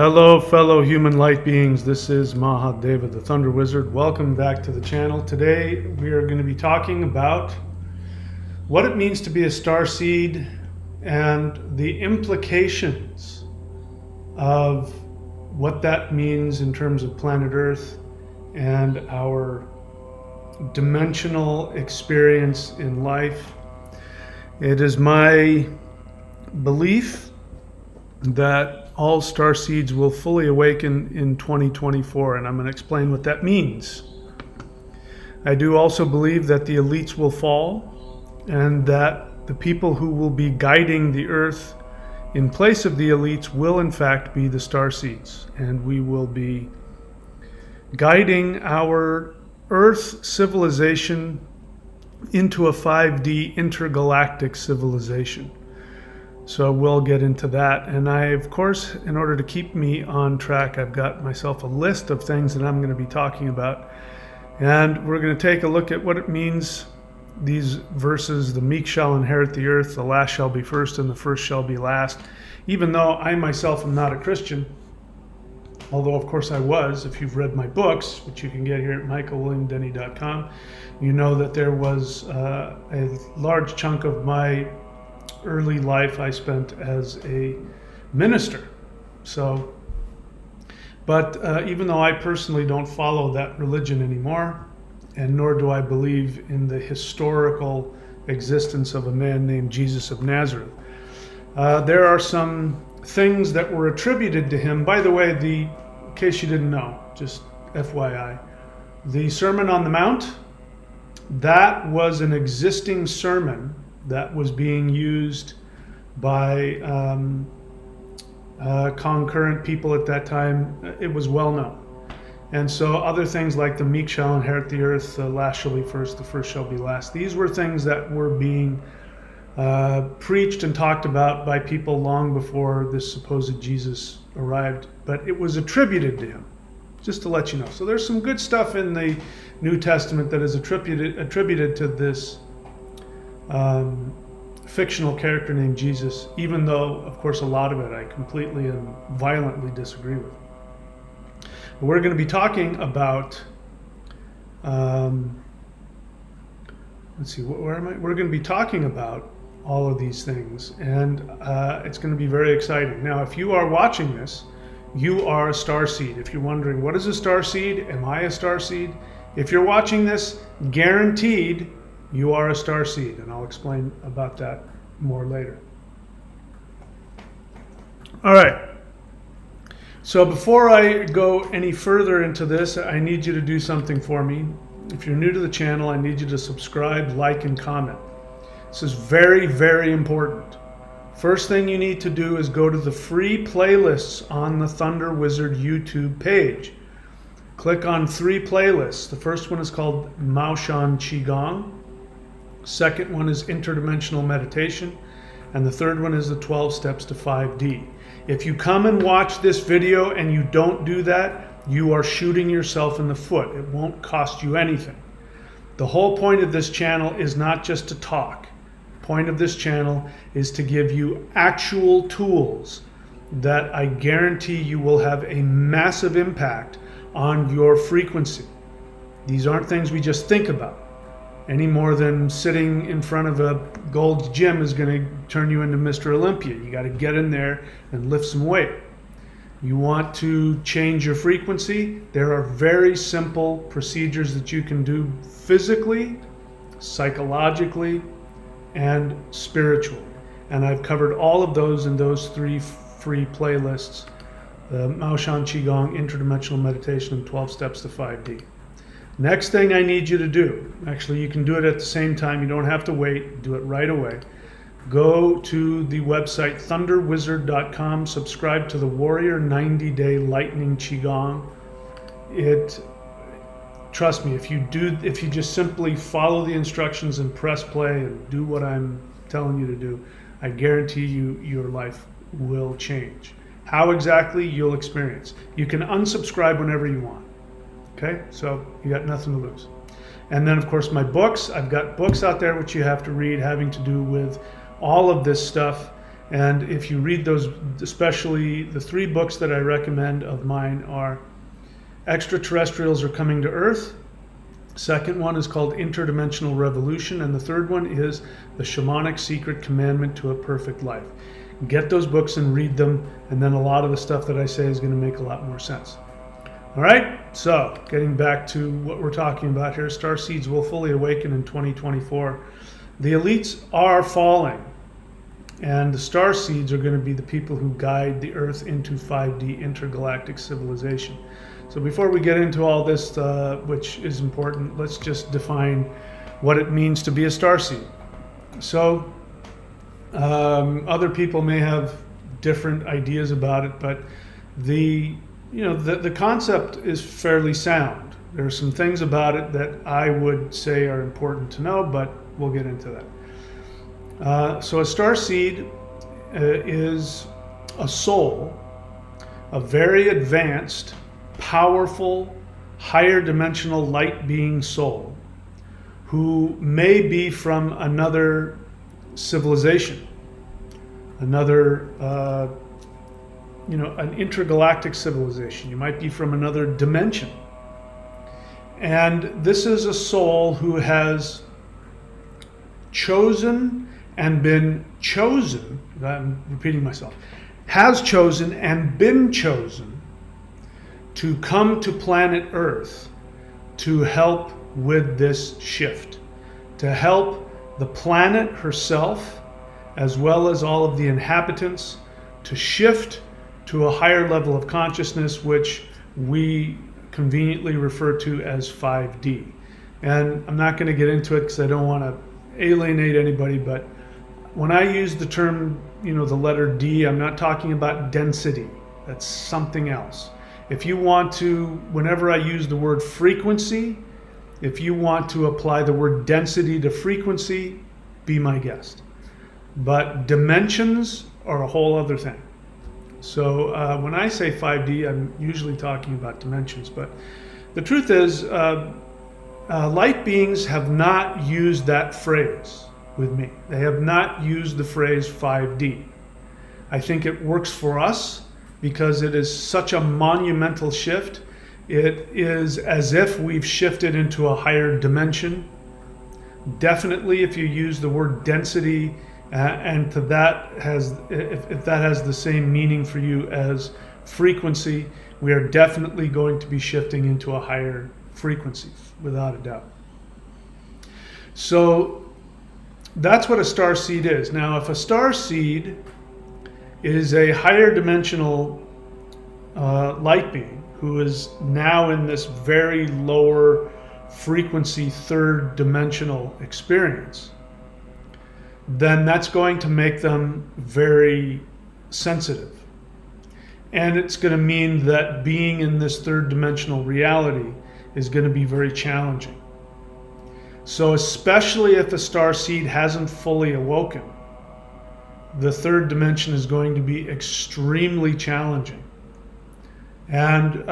Hello, fellow human light beings. This is Mahadeva, the Thunder Wizard. Welcome back to the channel. Today, we are going to be talking about what it means to be a starseed and the implications of what that means in terms of planet Earth and our dimensional experience in life. It is my belief that all starseeds will fully awaken in 2024, and I'm going to explain what that means. I do also believe that the elites will fall, and that the people who will be guiding the Earth in place of the elites will in fact be the starseeds, and we will be guiding our Earth civilization into a 5D intergalactic civilization. So we'll get into that. And I, of course, in order to keep me on track, I've got myself a list of things that I'm going to be talking about. And we're going to take a look at what it means, these verses: the meek shall inherit the earth, the last shall be first, and the first shall be last. Even though I myself am not a Christian, although of course I was, if you've read my books, which you can get here at michaelwilliamdenny.com, you know that there was a large chunk of my early life I spent as a minister. So, but even though I personally don't follow that religion anymore, and nor do I believe in the historical existence of a man named Jesus of Nazareth, there are some things that were attributed to him. By the way, in case you didn't know, just FYI, the Sermon on the Mount, that was an existing sermon that was being used by concurrent people at that time. It was well known. And so other things like the meek shall inherit the earth, the last shall be first, the first shall be last. These were things that were being preached and talked about by people long before this supposed Jesus arrived, but it was attributed to him, just to let you know. So there's some good stuff in the New Testament that is attributed to this fictional character named Jesus, even though, of course, a lot of it I completely and violently disagree with. But we're going to be talking about, let's see, where am I? We're going to be talking about all of these things, and it's going to be very exciting. Now, if you are watching this, you are a starseed. If you're wondering, what is a starseed? Am I a starseed? If you're watching this, guaranteed you are a starseed, and I'll explain about that more later. All right. So before I go any further into this, I need you to do something for me. If you're new to the channel, I need you to subscribe, like, and comment. This is very, very important. First thing you need to do is go to the free playlists on the Thunder Wizard YouTube page. Click on 3 playlists. The first one is called Maoshan Qigong. Second one is Interdimensional Meditation, and the third one is the 12 Steps to 5D. If you come and watch this video and you don't do that, you are shooting yourself in the foot. It won't cost you anything. The whole point of this channel is not just to talk. The point of this channel is to give you actual tools that I guarantee you will have a massive impact on your frequency. These aren't things we just think about, any more than sitting in front of a Gold's Gym is going to turn you into Mr. Olympia. You got to get in there and lift some weight. You want to change your frequency? There are very simple procedures that you can do physically, psychologically, and spiritually. And I've covered all of those in those 3 free playlists: the Maoshan Qigong, Interdimensional Meditation, and 12 Steps to 5D. Next thing I need you to do, actually you can do it at the same time, you don't have to wait, do it right away. Go to the website thunderwizard.com, subscribe to the Warrior 90-Day Lightning Qigong. Trust me, if you just simply follow the instructions and press play and do what I'm telling you to do, I guarantee you your life will change. How exactly, you'll experience. You can unsubscribe whenever you want. Okay, so you got nothing to lose. And then, of course, my books. I've got books out there which you have to read, having to do with all of this stuff. And if you read those, especially the 3 books that I recommend of mine are Extraterrestrials Are Coming to Earth. Second one is called Interdimensional Revolution. And the third one is The Shamanic Secret Commandment to a Perfect Life. Get those books and read them, and then a lot of the stuff that I say is going to make a lot more sense. All right, so getting back to what we're talking about here, Starseeds will fully awaken in 2024. The elites are falling, and the Starseeds are going to be the people who guide the Earth into 5D intergalactic civilization. So before we get into all this, which is important, let's just define what it means to be a Starseed. So other people may have different ideas about it, but the concept is fairly sound. There are some things about it that I would say are important to know, but we'll get into that. So a starseed is a soul, a very advanced, powerful, higher dimensional light being soul who may be from another civilization, another an intergalactic civilization. You might be from another dimension. And this is a soul who has chosen and been chosen, I'm repeating myself, has chosen and been chosen to come to planet Earth to help with this shift, to help the planet herself, as well as all of the inhabitants, to shift to a higher level of consciousness, which we conveniently refer to as 5D. And I'm not going to get into it because I don't want to alienate anybody, but when I use the term, the letter D, I'm not talking about density. That's something else. If you want to, whenever I use the word frequency, if you want to apply the word density to frequency, be my guest. But dimensions are a whole other thing. So when I say 5D, I'm usually talking about dimensions. But the truth is, light beings have not used that phrase with me. They have not used the phrase 5D. I think it works for us because it is such a monumental shift. It is as if we've shifted into a higher dimension. Definitely, if you use the word density, and to that if that has the same meaning for you as frequency, we are definitely going to be shifting into a higher frequency, without a doubt. So that's what a starseed is. Now, if a starseed is a higher dimensional light being who is now in this very lower frequency third dimensional experience, then that's going to make them very sensitive. And it's going to mean that being in this third dimensional reality is going to be very challenging. So especially if a starseed hasn't fully awoken, the third dimension is going to be extremely challenging. And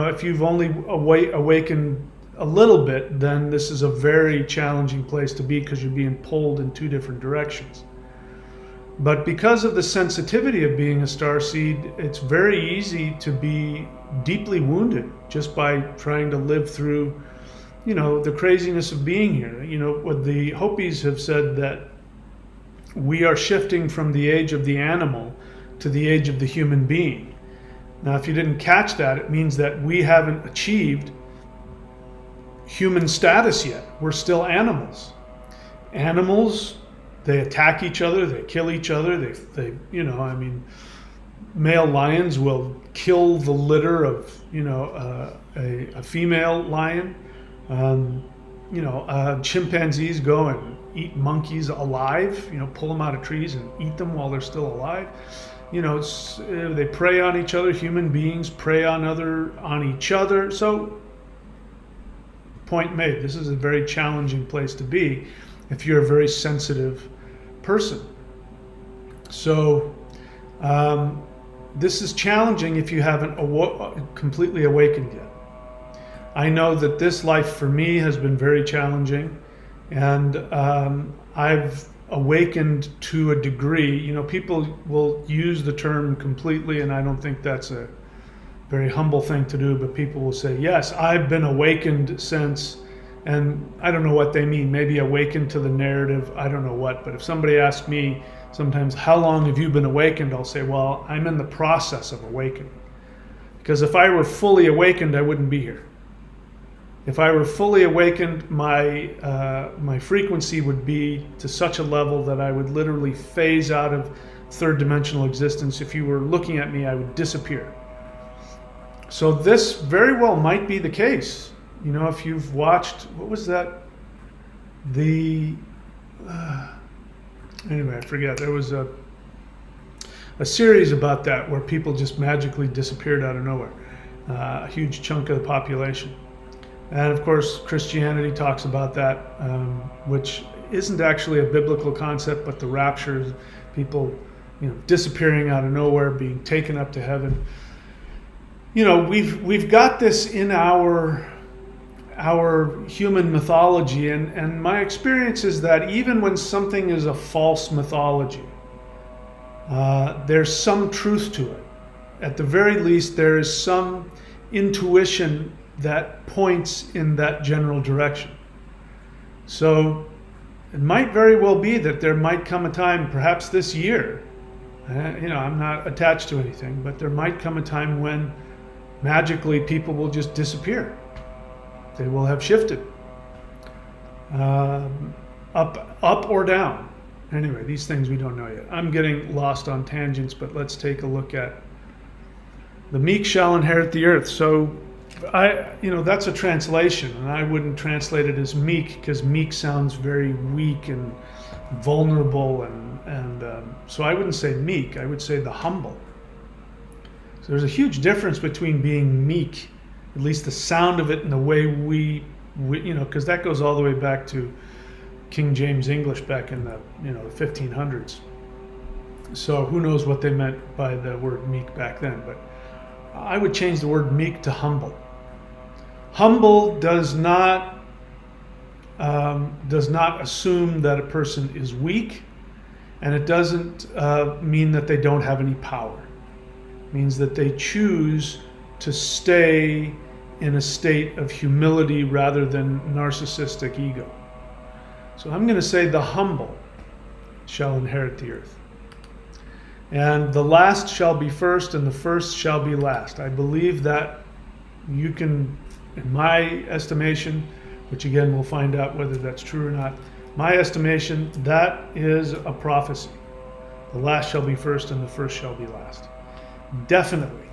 if you've only awakened a little bit, then this is a very challenging place to be because you're being pulled in 2 different directions. But because of the sensitivity of being a starseed, it's very easy to be deeply wounded just by trying to live through, the craziness of being here. What the Hopis have said, that we are shifting from the age of the animal to the age of the human being. Now, if you didn't catch that, it means that we haven't achieved human status yet. We're still animals. Animals, they attack each other, they kill each other, they male lions will kill the litter of, a female lion. Chimpanzees go and eat monkeys alive, pull them out of trees and eat them while they're still alive. They prey on each other. Human beings prey on each other. So, point made, this is a very challenging place to be if you're a very sensitive person. So this is challenging if you haven't completely awakened yet. I know that this life for me has been very challenging, and I've awakened to a degree. You know, people will use the term completely, and I don't think that's a very humble thing to do, but people will say, yes, I've been awakened since, and I don't know what they mean, maybe awakened to the narrative, I don't know what, but if somebody asks me sometimes, how long have you been awakened? I'll say, well, I'm in the process of awakening. Because if I were fully awakened, I wouldn't be here. If I were fully awakened, my frequency would be to such a level that I would literally phase out of third dimensional existence. If you were looking at me, I would disappear. So this very well might be the case. You know, if you've watched, what was that? Anyway, I forget. There was a series about that where people just magically disappeared out of nowhere. A huge chunk of the population. And of course, Christianity talks about that, which isn't actually a biblical concept, but the rapture, people, you know, disappearing out of nowhere, being taken up to heaven. You know, we've got this in our human mythology, and my experience is that even when something is a false mythology, there's some truth to it. At the very least, there is some intuition that points in that general direction. So it might very well be that there might come a time, perhaps this year, you know, I'm not attached to anything, but there might come a time when magically people will just disappear. They will have shifted up or down. Anyway, these things we don't know yet. I'm getting lost on tangents, but let's take a look at the meek shall inherit the earth. So you know, that's a translation, and I wouldn't translate it as meek, because meek sounds very weak and vulnerable, and so I wouldn't say meek. I would say the humble. So there's a huge difference between being meek, at least the sound of it, and the way we you know, because that goes all the way back to King James English back in the, you know, the 1500s. So who knows what they meant by the word meek back then, but I would change the word meek to humble. Humble does not assume that a person is weak, and it doesn't mean that they don't have any power. It means that they choose to stay in a state of humility rather than narcissistic ego. So I'm going to say the humble shall inherit the earth. And the last shall be first, and the first shall be last. I believe that you can, in my estimation, which again we'll find out whether that's true or not, my estimation, that is a prophecy. The last shall be first, and the first shall be last. Definitely.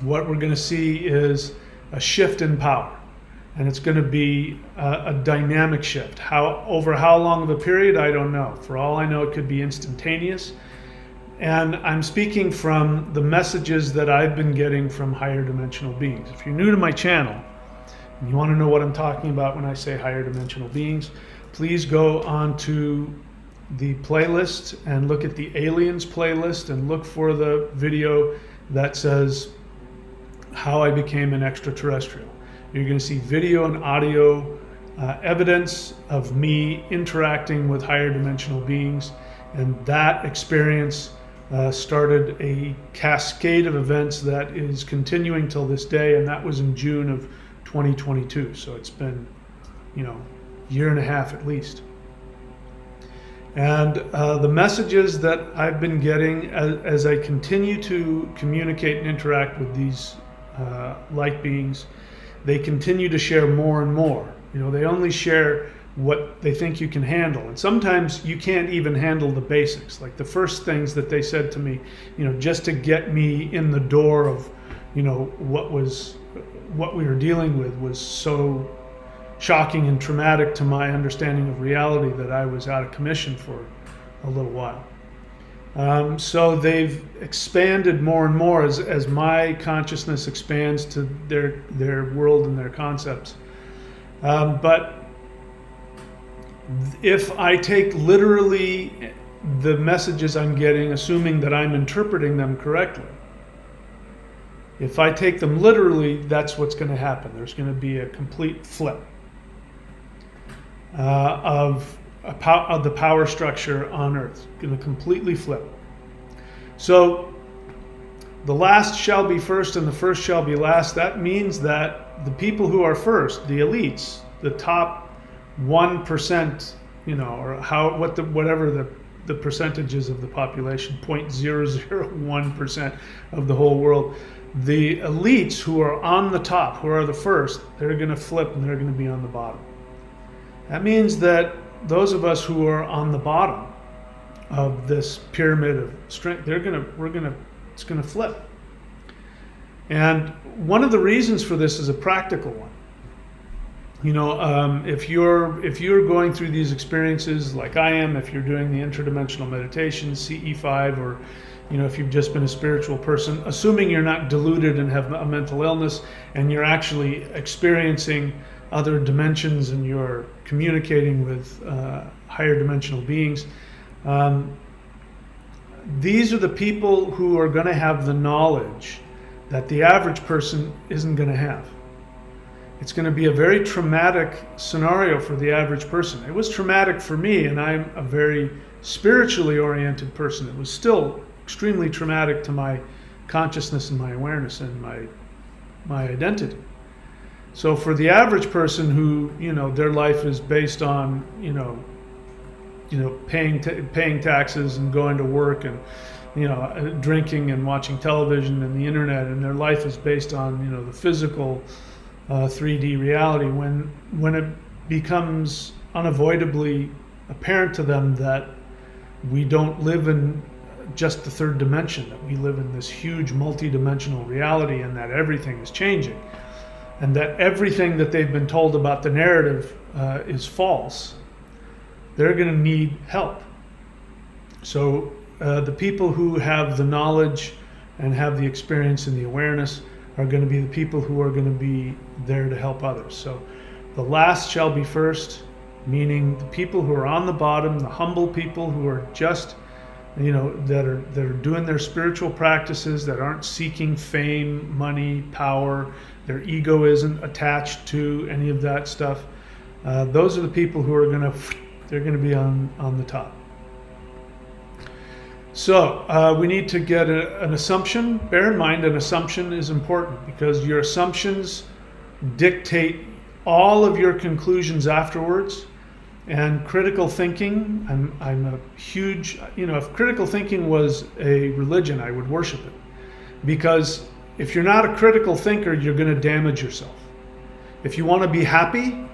What we're going to see is a shift in power. And it's going to be a dynamic shift. Over how long of a period, I don't know. For all I know, it could be instantaneous. And I'm speaking from the messages that I've been getting from higher dimensional beings. If you're new to my channel and you want to know what I'm talking about when I say higher dimensional beings, please go onto the playlist and look at the aliens playlist and look for the video that says how I became an extraterrestrial. You're going to see video and audio evidence of me interacting with higher dimensional beings, and that experience started a cascade of events that is continuing till this day, and that was in June of 2022. So it's been, you know, year and a half at least. And the messages that I've been getting as I continue to communicate and interact with these light beings, they continue to share more and more. You know, they only share what they think you can handle. And sometimes you can't even handle the basics. Like the first things that they said to me, you know, just to get me in the door of, you know, what we were dealing with was so shocking and traumatic to my understanding of reality that I was out of commission for a little while. So they've expanded more and more as my consciousness expands to their world and their concepts. But if I take literally the messages I'm getting, assuming that I'm interpreting them correctly, if I take them literally, that's what's going to happen. There's going to be a complete flip of of the power structure on Earth. Going to completely flip. So the last shall be first and the first shall be last. That means that the people who are first, the elites, the top 1%, or whatever the percentages of the population, 0.001% of the whole world, the elites who are on the top, who are the first, they're going to flip and they're going to be on the bottom. That means that those of us who are on the bottom of this pyramid of strength, it's going to flip. And one of the reasons for this is a practical one. If you're going through these experiences like I am, if you're doing the interdimensional meditation, CE5, or if you've just been a spiritual person, assuming you're not deluded and have a mental illness, and you're actually experiencing other dimensions and you're communicating with higher dimensional beings, these are the people who are going to have the knowledge that the average person isn't going to have. It's going to be a very traumatic scenario for the average person. It was traumatic for me, and I'm a very spiritually oriented person. It was still extremely traumatic to my consciousness and my awareness and my identity. So for the average person who, their life is based on, paying taxes and going to work and, drinking and watching television and the internet, and their life is based on, the physical 3D reality, when it becomes unavoidably apparent to them that we don't live in just the third dimension, that we live in this huge multi-dimensional reality, and that everything is changing, and that everything that they've been told about the narrative is false, they're going to need help. So the people who have the knowledge and have the experience and the awareness are going to be the people who are going to be there to help others. So the last shall be first, meaning the people who are on the bottom, the humble people who are just, that are doing their spiritual practices, that aren't seeking fame, money, power, their ego isn't attached to any of that stuff. Those are the people who are they're going to be on the top. So we need to get an assumption. Bear in mind, an assumption is important because your assumptions dictate all of your conclusions afterwards. And critical thinking, I'm a huge, if critical thinking was a religion, I would worship it. Because if you're not a critical thinker, you're going to damage yourself. If you want to be happy,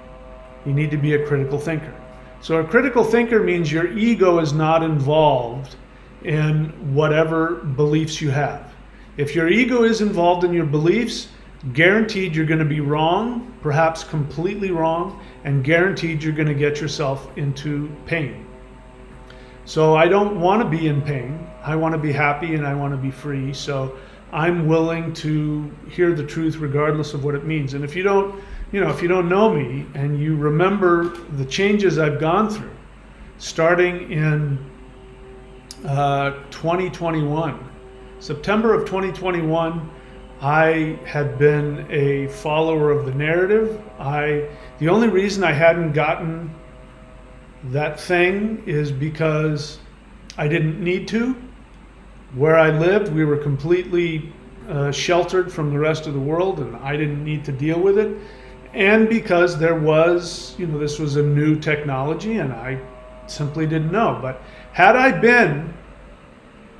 you need to be a critical thinker. So a critical thinker means your ego is not involved in whatever beliefs you have. If your ego is involved in your beliefs, guaranteed you're going to be wrong, perhaps completely wrong, and guaranteed you're going to get yourself into pain. So I don't want to be in pain. I want to be happy and I want to be free. So I'm willing to hear the truth regardless of what it means. And if you don't know me and you remember the changes I've gone through, starting in 2021, September of 2021, I had been a follower of the narrative. The only reason I hadn't gotten that thing is because I didn't need to. Where I lived, we were completely sheltered from the rest of the world, and I didn't need to deal with it. And because there was, this was a new technology, and I simply didn't know. But had I been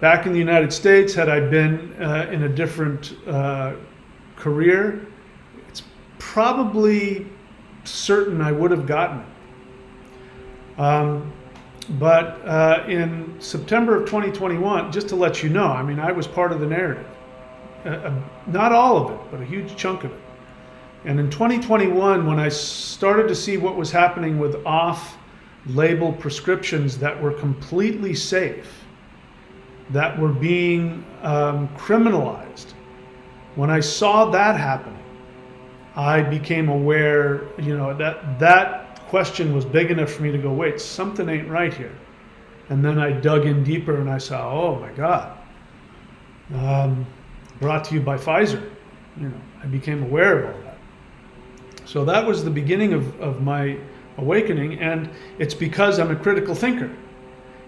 back in the United States, had I been in a different career, it's probably certain I would have gotten it. But in September of 2021, just to let you know, I was part of the narrative. Not all of it, but a huge chunk of it. And in 2021, when I started to see what was happening with off-label prescriptions that were completely safe, that were being criminalized, when I saw that happening, I became aware, that question was big enough for me to go, wait, something ain't right here. And then I dug in deeper and I saw, oh my God, brought to you by Pfizer. I became aware of all that. So that was the beginning of my awakening, and it's because I'm a critical thinker.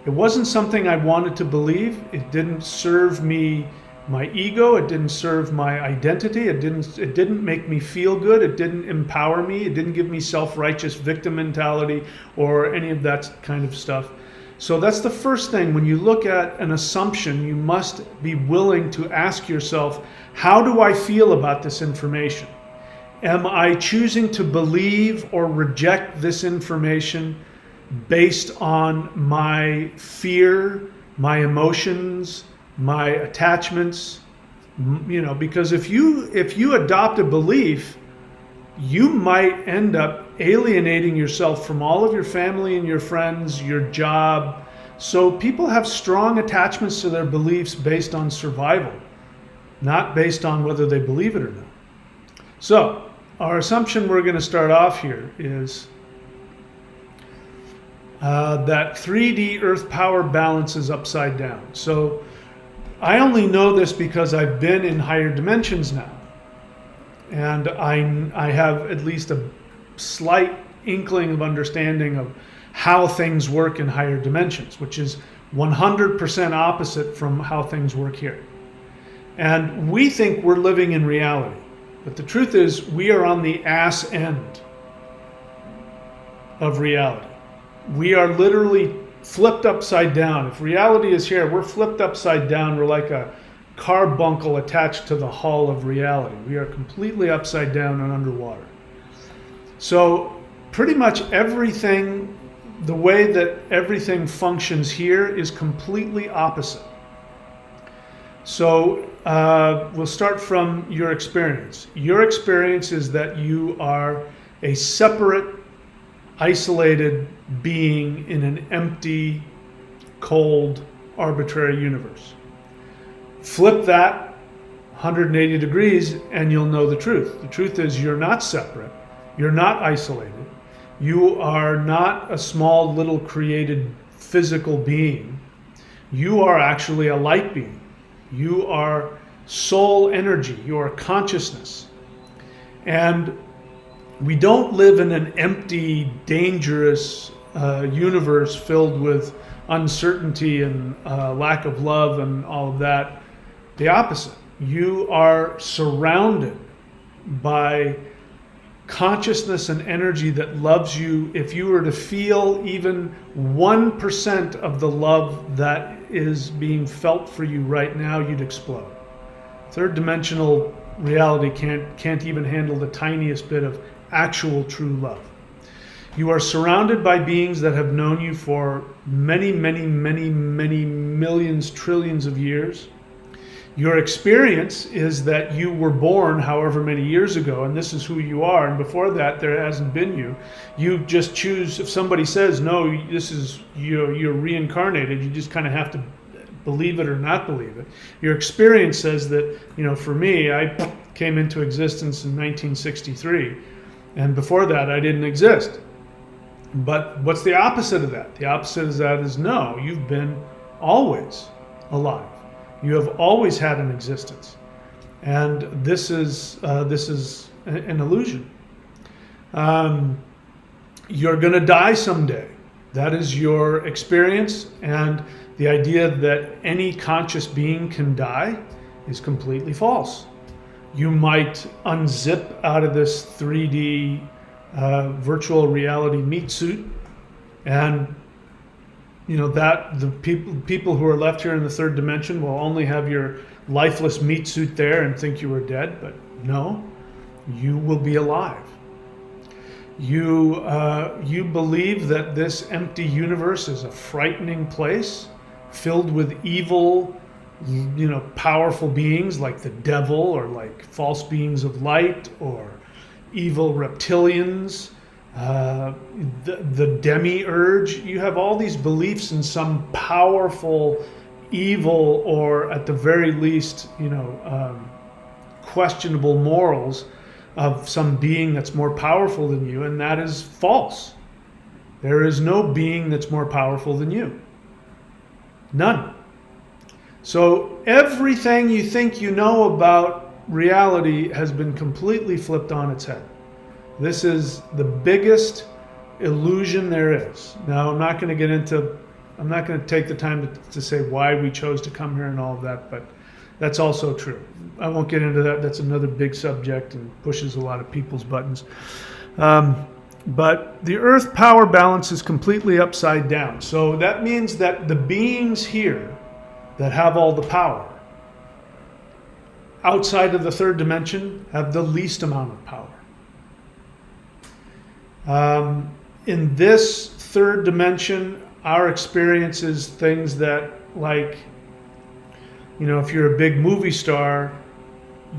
It wasn't something I wanted to believe. It didn't serve me, my ego. It didn't serve my identity. It didn't make me feel good. It didn't empower me. It didn't give me self-righteous victim mentality or any of that kind of stuff. So that's the first thing. When you look at an assumption, you must be willing to ask yourself, how do I feel about this information? Am I choosing to believe or reject this information based on my fear, my emotions, my attachments? You know, because if you adopt a belief, you might end up alienating yourself from all of your family and your friends, your job. So people have strong attachments to their beliefs based on survival, not based on whether they believe it or not. So our assumption we're going to start off here is that 3D earth power balance is upside down. So I only know this because I've been in higher dimensions now. And I have at least a slight inkling of understanding of how things work in higher dimensions, which is 100% opposite from how things work here. And we think we're living in reality. But the truth is, we are on the ass end of reality. We are literally flipped upside down. If reality is here, we're flipped upside down. We're like a carbuncle attached to the hull of reality. We are completely upside down and underwater. So pretty much everything, the way that everything functions here is completely opposite. So we'll start from your experience. Your experience is that you are a separate, isolated being in an empty, cold, arbitrary universe. Flip that 180 degrees and you'll know the truth. The truth is you're not separate. You're not isolated. You are not a small little created physical being. You are actually a light being. You are soul energy. You are consciousness. And we don't live in an empty, dangerous universe filled with uncertainty and lack of love and all of that. The opposite. You are surrounded by consciousness and energy that loves you. If you were to feel even 1% of the love that is being felt for you right now, you'd explode. Third dimensional reality can't even handle the tiniest bit of actual true love. You are surrounded by beings that have known you for many, many, many, many millions, trillions of years. Your experience is that you were born however many years ago, and this is who you are, and before that there hasn't been you. You just choose, if somebody says, no, this is you're reincarnated, you just kind of have to believe it or not believe it. Your experience says that, for me, I came into existence in 1963, and before that I didn't exist. But what's the opposite of that? The opposite of that is no, you've been always alive. You have always had an existence, and this is an illusion. You're going to die someday. That is your experience, and the idea that any conscious being can die is completely false. You might unzip out of this 3D virtual reality meat suit, and that the people who are left here in the third dimension will only have your lifeless meat suit there and think you were dead, but no, you will be alive. You believe that this empty universe is a frightening place filled with evil, powerful beings like the devil, or like false beings of light, or evil reptilians, the demiurge. You have all these beliefs in some powerful evil, or at the very least, questionable morals of some being that's more powerful than you, and that is false. There is no being that's more powerful than you. None. So everything you think you know about reality has been completely flipped on its head. This is the biggest illusion there is. Now, I'm not going to take the time to say why we chose to come here and all of that, but that's also true. I won't get into that. That's another big subject and pushes a lot of people's buttons. But the earth power balance is completely upside down. So that means that the beings here that have all the power outside of the third dimension have the least amount of power. In this third dimension, our experience is things that, like, you know, if you're a big movie star,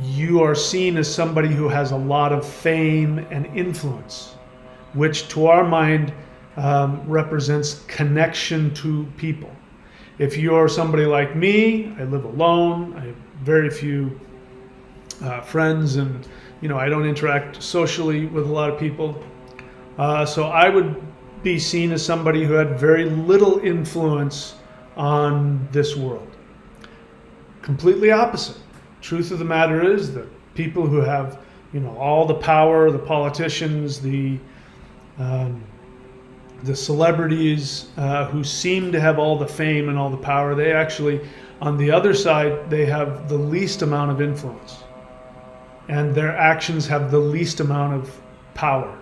you are seen as somebody who has a lot of fame and influence, which to our mind represents connection to people. If you're somebody like me, I live alone, I have very few friends, and you know, I don't interact socially with a lot of people. So I would be seen as somebody who had very little influence on this world. Completely opposite. Truth of the matter is that people who have, you know, all the power, the politicians, the celebrities who seem to have all the fame and all the power, they actually, on the other side, they have the least amount of influence. And their actions have the least amount of power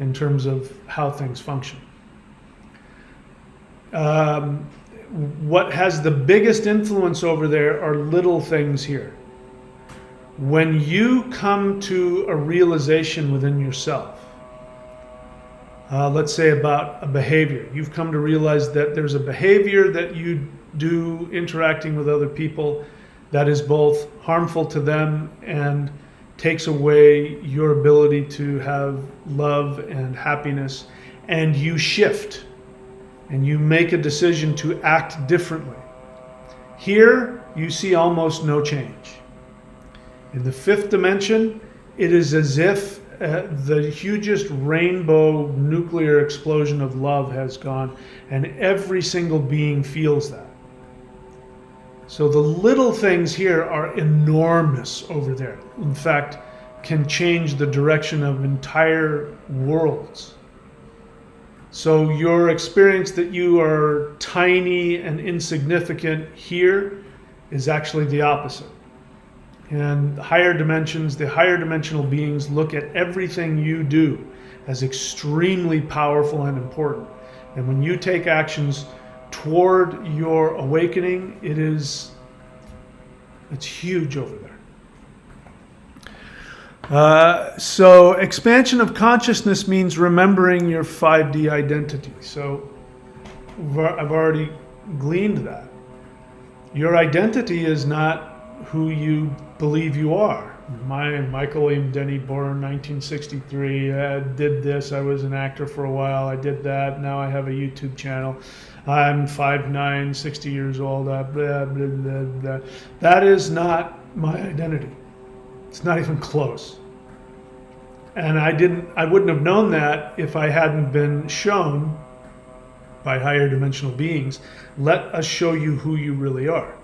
in terms of how things function. What has the biggest influence over there are little things here. When you come to a realization within yourself, let's say about a behavior, you've come to realize that there's a behavior that you do interacting with other people that is both harmful to them and takes away your ability to have love and happiness, and you shift and you make a decision to act differently. Here, you see almost no change. In the fifth dimension, it is as if the hugest rainbow nuclear explosion of love has gone, and every single being feels that. So the little things here are enormous over there. In fact, can change the direction of entire worlds. So your experience that you are tiny and insignificant here is actually the opposite. And higher dimensions, the higher dimensional beings look at everything you do as extremely powerful and important. And when you take actions toward your awakening, it's huge over there. So expansion of consciousness means remembering your 5D identity. So I've already gleaned that. Your identity is not who you believe you are. Michael M. Denny, born 1963, did this, I was an actor for a while, I did that, now I have a YouTube channel. I'm 5'9", 60 years old, blah, blah, blah, blah. That is not my identity. It's not even close. And I wouldn't have known that if I hadn't been shown by higher dimensional beings, let us show you who you really are.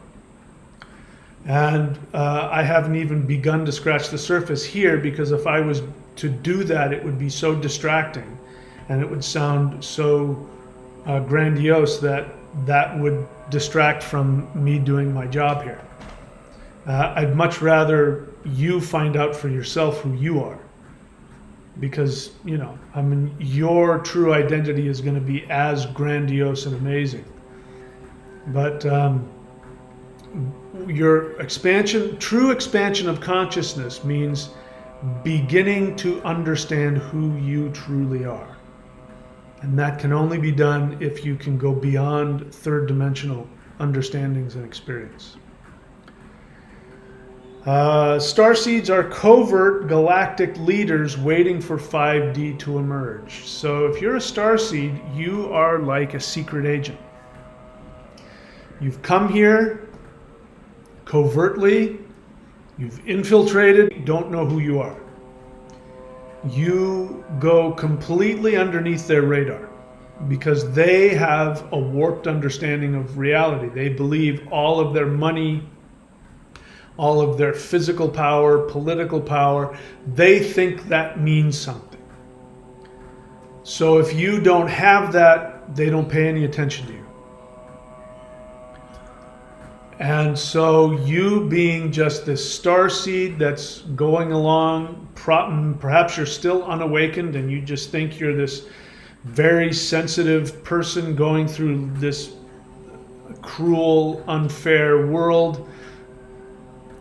And I haven't even begun to scratch the surface here, because if I was to do that, it would be so distracting and it would sound so grandiose that would distract from me doing my job here. I'd much rather you find out for yourself who you are, because, you know, I mean, your true identity is going to be as grandiose and amazing. But your true expansion of consciousness means beginning to understand who you truly are. And that can only be done if you can go beyond third dimensional understandings and experience. Starseeds are covert galactic leaders waiting for 5D to emerge. So if you're a starseed, you are like a secret agent. You've come here covertly, you've infiltrated, you don't know who you are. You go completely underneath their radar because they have a warped understanding of reality. They believe all of their money, all of their physical power, political power, they think that means something. So if you don't have that, they don't pay any attention to you. And so you being just this starseed that's going along, perhaps you're still unawakened and you just think you're this very sensitive person going through this cruel, unfair world.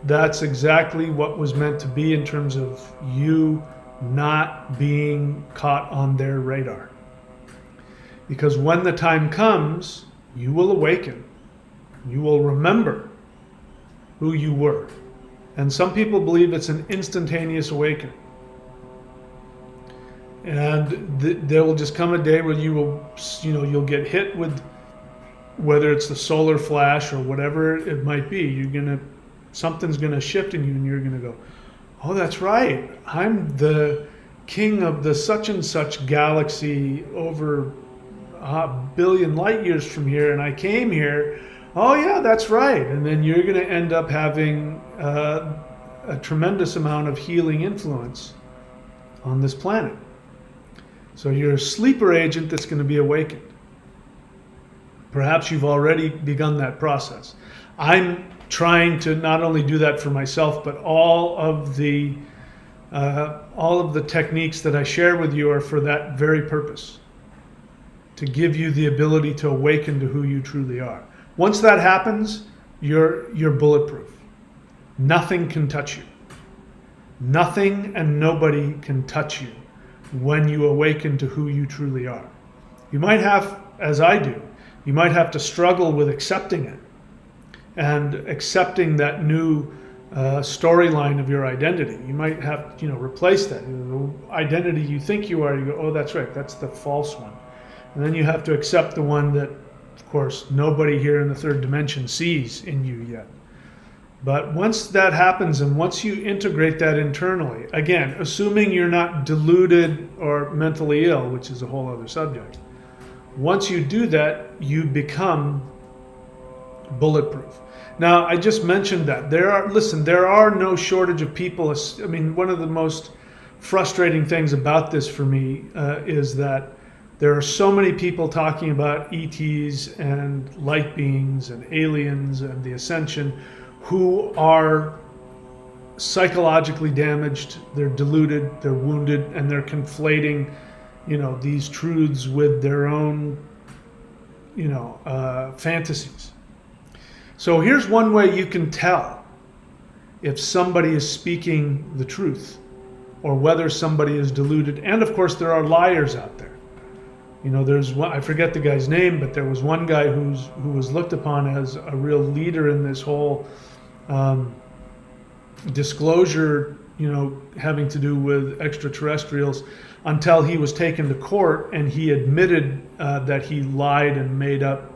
That's exactly what was meant to be in terms of you not being caught on their radar. Because when the time comes, you will awaken. You will remember who you were. And some people believe it's an instantaneous awakening. And there will just come a day where you will, you'll get hit with, whether it's the solar flash or whatever it might be, something's gonna shift in you and you're gonna go, oh, that's right. I'm the king of the such and such galaxy over a billion light years from here, and I came here. Oh yeah, that's right. And then you're going to end up having a tremendous amount of healing influence on this planet. So you're a sleeper agent that's going to be awakened. Perhaps you've already begun that process. I'm trying to not only do that for myself, but all of the techniques that I share with you are for that very purpose, to give you the ability to awaken to who you truly are. Once that happens, you're bulletproof. Nothing can touch you. Nothing and nobody can touch you when you awaken to who you truly are. You might have, as I do, you might have to struggle with accepting it and accepting that new storyline of your identity. You might have to, replace that. The identity you think you are, you go, oh, that's right, that's the false one. And then you have to accept the one that, of course, nobody here in the third dimension sees in you yet. But once that happens and once you integrate that internally, again, assuming you're not deluded or mentally ill, which is a whole other subject, once you do that, you become bulletproof. Now, I just mentioned that. There are no shortage of people. I mean, one of the most frustrating things about this for me is that there are so many people talking about ETs and light beings and aliens and the ascension who are psychologically damaged, they're deluded, they're wounded, and they're conflating, these truths with their own, fantasies. So here's one way you can tell if somebody is speaking the truth or whether somebody is deluded. And of course, there are liars out there. There's one, I forget the guy's name, but there was one guy who was looked upon as a real leader in this whole disclosure, having to do with extraterrestrials, until he was taken to court and he admitted that he lied and made up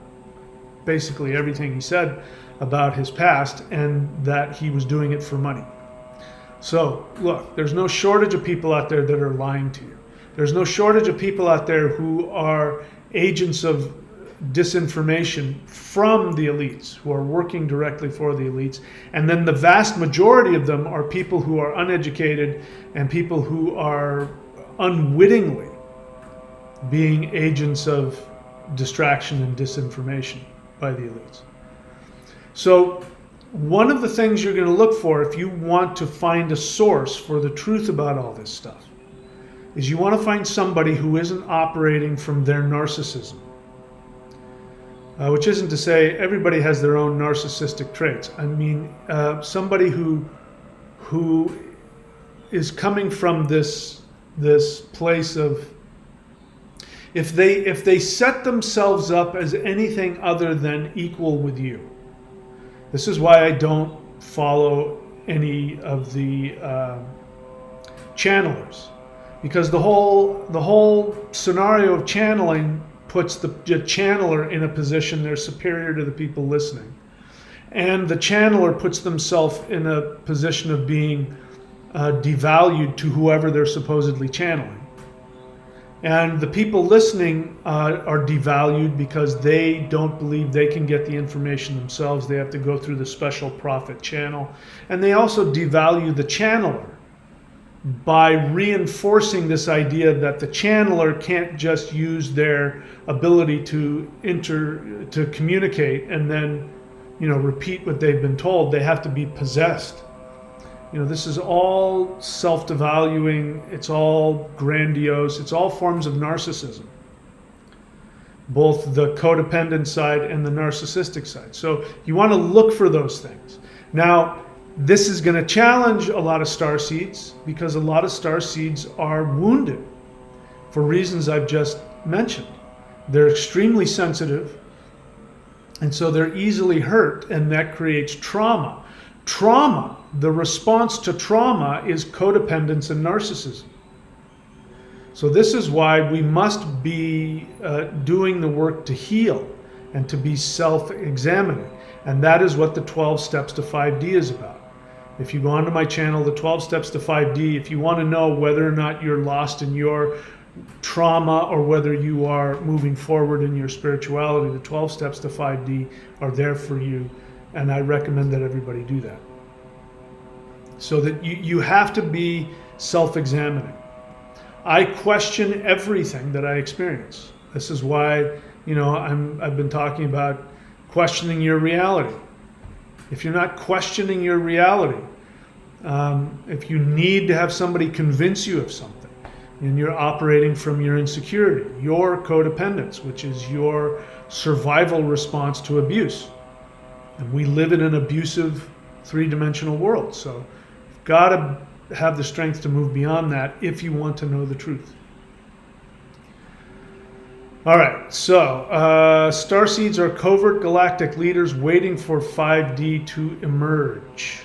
basically everything he said about his past and that he was doing it for money. So look, there's no shortage of people out there that are lying to you. There's no shortage of people out there who are agents of disinformation from the elites, who are working directly for the elites. And then the vast majority of them are people who are uneducated and people who are unwittingly being agents of distraction and disinformation by the elites. So one of the things you're going to look for if you want to find a source for the truth about all this stuff is you want to find somebody who isn't operating from their narcissism. Which isn't to say everybody has their own narcissistic traits. I mean, somebody who is coming from this place of, if they set themselves up as anything other than equal with you. This is why I don't follow any of the channelers, because the whole scenario of channeling puts the channeler in a position they're superior to the people listening. And the channeler puts themselves in a position of being devalued to whoever they're supposedly channeling. And the people listening are devalued because they don't believe they can get the information themselves. They have to go through the special prophet channel. And they also devalue the channeler by reinforcing this idea that the channeler can't just use their ability to communicate and then, repeat what they've been told. They have to be possessed. This is all self-devaluing. It's all grandiose. It's all forms of narcissism, both the codependent side and the narcissistic side. So you want to look for those things. Now, this is going to challenge a lot of starseeds, because a lot of starseeds are wounded for reasons I've just mentioned. They're extremely sensitive, and so they're easily hurt, and that creates trauma. Trauma, the response to trauma is codependence and narcissism. So this is why we must be doing the work to heal and to be self-examining. And that is what the 12 Steps to 5D is about. If you go onto my channel, the 12 Steps to 5D, if you want to know whether or not you're lost in your trauma or whether you are moving forward in your spirituality, the 12 Steps to 5D are there for you. And I recommend that everybody do that. So that you have to be self-examining. I question everything that I experience. This is why, I've been talking about questioning your reality. If you're not questioning your reality, if you need to have somebody convince you of something, and you're operating from your insecurity, your codependence, which is your survival response to abuse. And we live in an abusive three-dimensional world. So you've got to have the strength to move beyond that if you want to know the truth. All right, so starseeds are covert galactic leaders waiting for 5D to emerge.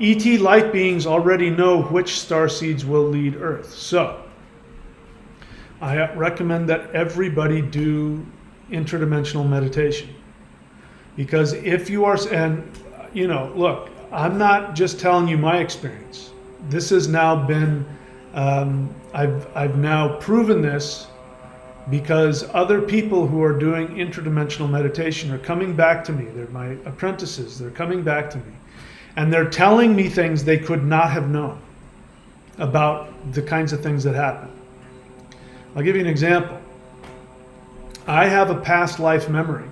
ET light beings already know which starseeds will lead Earth. So I recommend that everybody do interdimensional meditation. Because if you are, and look, I'm not just telling you my experience. This has now been, I've now proven this, because other people who are doing interdimensional meditation are coming back to me. They're my apprentices. They're coming back to me. And they're telling me things they could not have known about the kinds of things that happen. I'll give you an example. I have a past life memory,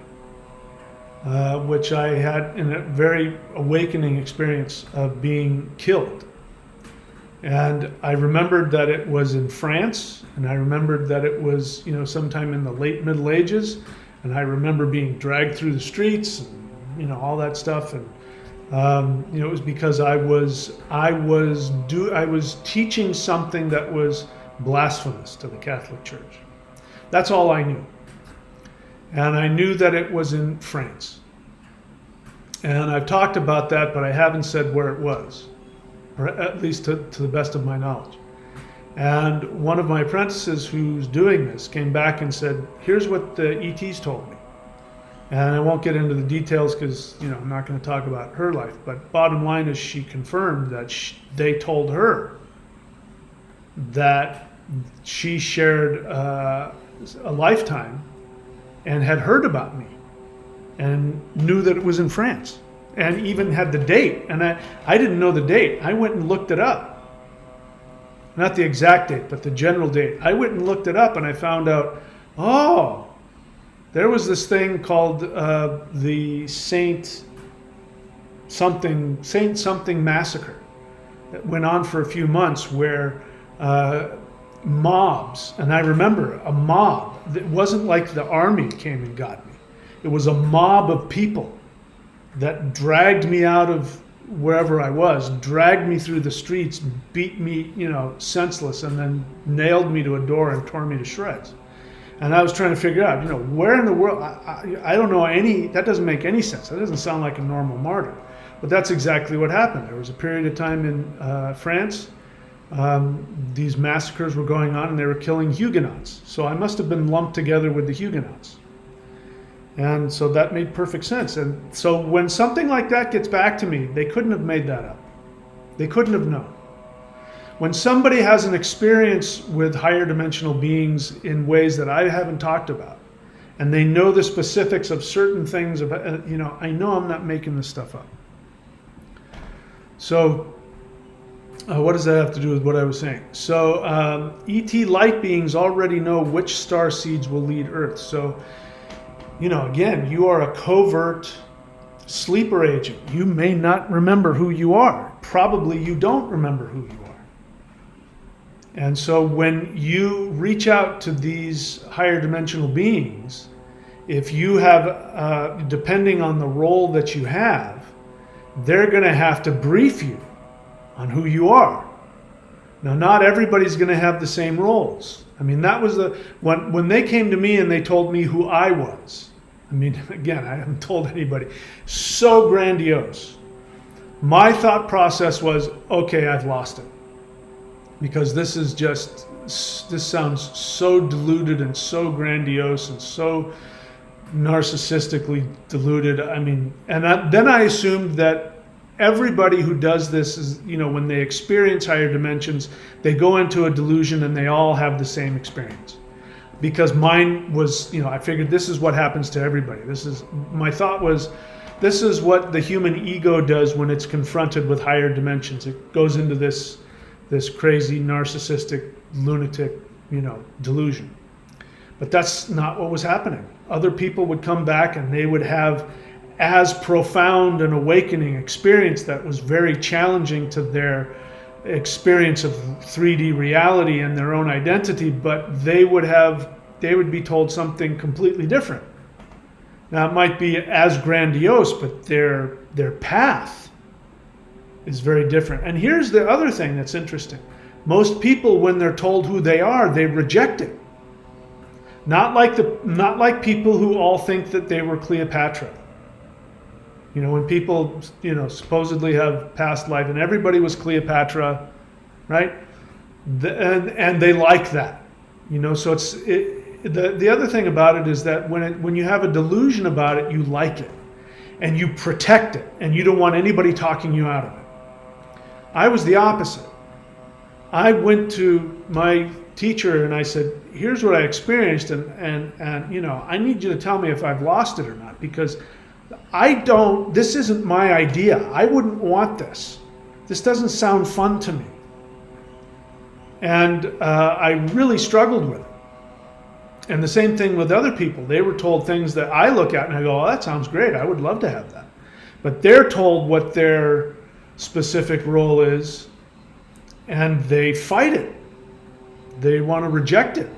which I had in a very awakening experience of being killed. And I remembered that it was in France, and I remembered that it was, sometime in the late Middle Ages, and I remember being dragged through the streets, and, all that stuff. And it was because I was teaching something that was blasphemous to the Catholic Church. That's all I knew. And I knew that it was in France. And I've talked about that, but I haven't said where it was, or at least to the best of my knowledge. And one of my apprentices who's doing this came back and said, here's what the ETs told me. And I won't get into the details because, I'm not going to talk about her life. But bottom line is she confirmed that they told her that she shared a lifetime and had heard about me and knew that it was in France and even had the date. And I didn't know the date. I went and looked it up. Not the exact date, but the general date. I went and looked it up and I found out, there was this thing called the Saint something massacre that went on for a few months where mobs, and I remember a mob, it wasn't like the army came and got me. It was a mob of people that dragged me out of wherever I was, dragged me through the streets, beat me, senseless, and then nailed me to a door and tore me to shreds. And I was trying to figure out, where in the world, I don't know that doesn't make any sense. That doesn't sound like a normal martyr. But that's exactly what happened. There was a period of time in France, these massacres were going on and they were killing Huguenots. So I must have been lumped together with the Huguenots. And so that made perfect sense. And so when something like that gets back to me, they couldn't have made that up. They couldn't have known. When somebody has an experience with higher dimensional beings in ways that I haven't talked about, and they know the specifics of certain things, I know I'm not making this stuff up. So What does that have to do with what I was saying? So ET light beings already know which star seeds will lead Earth. So, again, you are a covert sleeper agent. You may not remember who you are. Probably you don't remember who you are. And so when you reach out to these higher dimensional beings, if you have, depending on the role that you have, they're going to have to brief you on who you are. Now, not everybody's going to have the same roles. I mean, that was when they came to me and they told me who I was. I mean, again, I haven't told anybody. So grandiose. My thought process was, okay, I've lost it. Because this sounds so diluted and so grandiose and so narcissistically diluted. I mean, then I assumed that everybody who does this is, when they experience higher dimensions, they go into a delusion and they all have the same experience. Because mine was, I figured this is what happens to everybody. My thought was, this is what the human ego does when it's confronted with higher dimensions. It goes into this crazy narcissistic lunatic, delusion. But that's not what was happening. Other people would come back and they would have as profound an awakening experience that was very challenging to their experience of 3D reality and their own identity, but they would be told something completely different. Now, it might be as grandiose, but their path is very different. And here's the other thing that's interesting. Most people, when they're told who they are, they reject it. Not like people who all think that they were Cleopatra. When people, supposedly have past life and everybody was Cleopatra, right? And they like that, so the other thing about it is that when you have a delusion about it, you like it and you protect it and you don't want anybody talking you out of it. I was the opposite. I went to my teacher and I said, here's what I experienced and I need you to tell me if I've lost it or not, because this isn't my idea. I wouldn't want this. This doesn't sound fun to me. And I really struggled with it. And the same thing with other people. They were told things that I look at and I go, oh, that sounds great. I would love to have that. But they're told what their specific role is and they fight it. They want to reject it.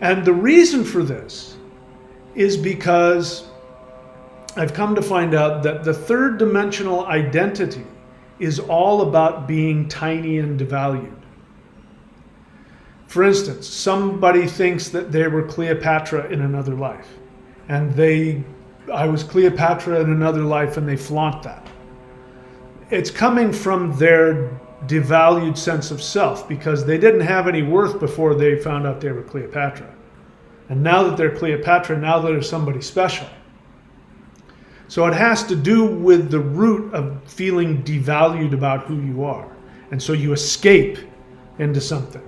And the reason for this is because I've come to find out that the third dimensional identity is all about being tiny and devalued. For instance, somebody thinks that they were Cleopatra in another life, and I was Cleopatra in another life, and they flaunt that. It's coming from their devalued sense of self, because they didn't have any worth before they found out they were Cleopatra. And now that they're Cleopatra, now they're somebody special. So it has to do with the root of feeling devalued about who you are. And so you escape into something.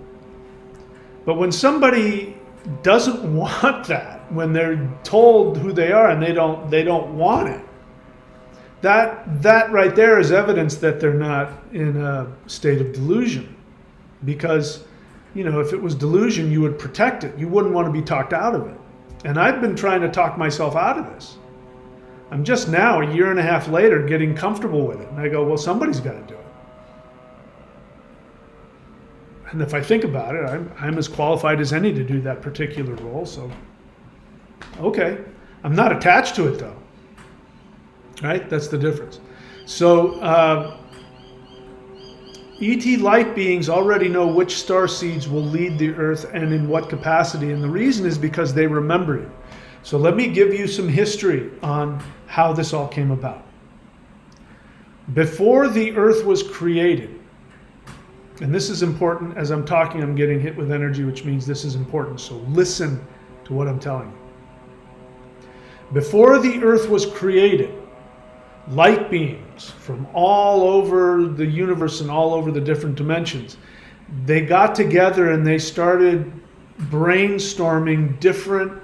But when somebody doesn't want that, when they're told who they are and they don't want it, that right there is evidence that they're not in a state of delusion. Because, if it was delusion, you would protect it. You wouldn't want to be talked out of it. And I've been trying to talk myself out of this. I'm just now, a year and a half later, getting comfortable with it. And I go, well, somebody's got to do it. And if I think about it, I'm as qualified as any to do that particular role. So, okay. I'm not attached to it, though. Right? That's the difference. So, ET light beings already know which star seeds will lead the Earth and in what capacity. And the reason is because they remember you. So let me give you some history on how this all came about. Before the Earth was created, and this is important, as I'm talking, I'm getting hit with energy, which means this is important. So listen to what I'm telling you. Before the Earth was created, light beings from all over the universe and all over the different dimensions, they got together and they started brainstorming different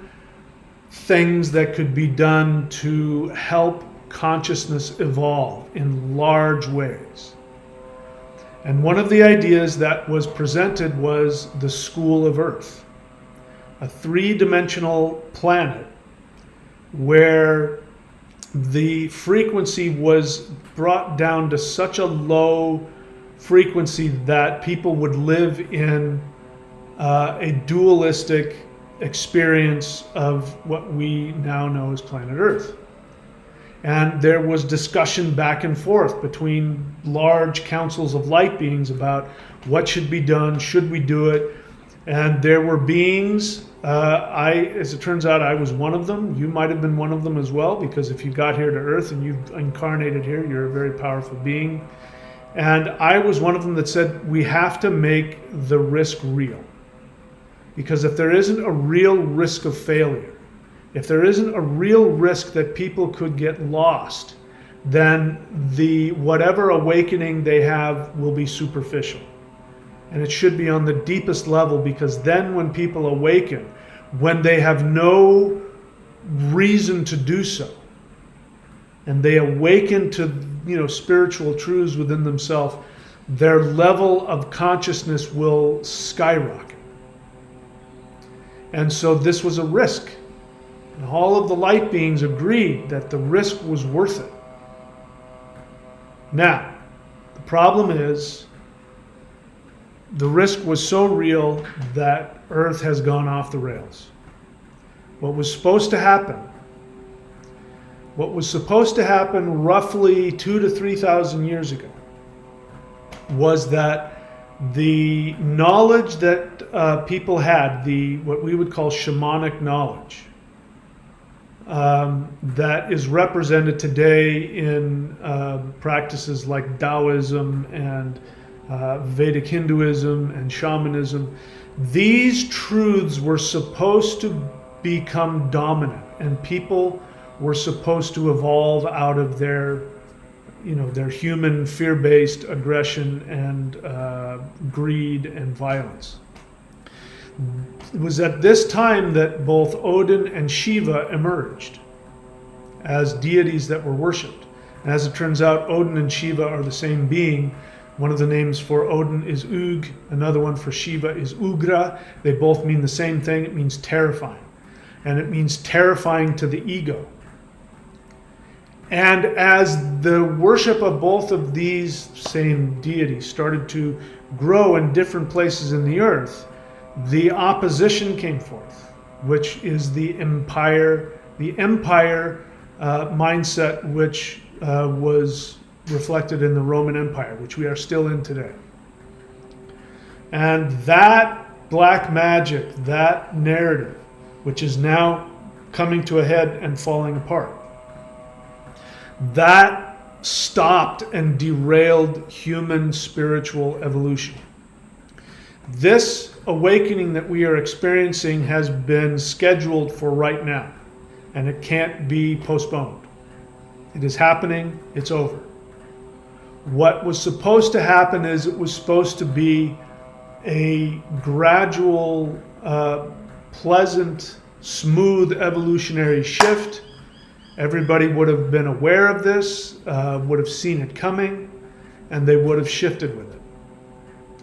things that could be done to help consciousness evolve in large ways. And one of the ideas that was presented was the School of Earth, a three-dimensional planet where the frequency was brought down to such a low frequency that people would live in a dualistic experience of what we now know as planet Earth. And there was discussion back and forth between large councils of light beings about what should be done, should we do it? And there were beings, as it turns out, I was one of them. You might have been one of them as well, because if you got here to Earth and you've incarnated here, you're a very powerful being. And I was one of them that said, we have to make the risk real. Because if there isn't a real risk of failure, if there isn't a real risk that people could get lost, then whatever awakening they have will be superficial. And it should be on the deepest level, because then when people awaken, when they have no reason to do so, and they awaken to spiritual truths within themselves, their level of consciousness will skyrocket. And so this was a risk. And all of the light beings agreed that the risk was worth it. Now, the problem is, the risk was so real that Earth has gone off the rails. What was supposed to happen roughly 2,000 to 3,000 years ago was that the knowledge that people had, what we would call shamanic knowledge, that is represented today in practices like Taoism and Vedic Hinduism and shamanism, these truths were supposed to become dominant, and people were supposed to evolve out of their human fear-based aggression and greed and violence. It was at this time that both Odin and Shiva emerged as deities that were worshipped. And as it turns out, Odin and Shiva are the same being. One of the names for Odin is Ug, another one for Shiva is Ugra. They both mean the same thing. It means terrifying. And it means terrifying to the ego. And as the worship of both of these same deities started to grow in different places in the earth, the opposition came forth, which is the empire mindset, which was reflected in the Roman Empire, which we are still in today. And that black magic, that narrative, which is now coming to a head and falling apart, that stopped and derailed human spiritual evolution. This awakening that we are experiencing has been scheduled for right now, and it can't be postponed. It is happening, it's over. What was supposed to happen is it was supposed to be a gradual, pleasant, smooth evolutionary shift. Everybody would have been aware of this, would have seen it coming, and they would have shifted with it.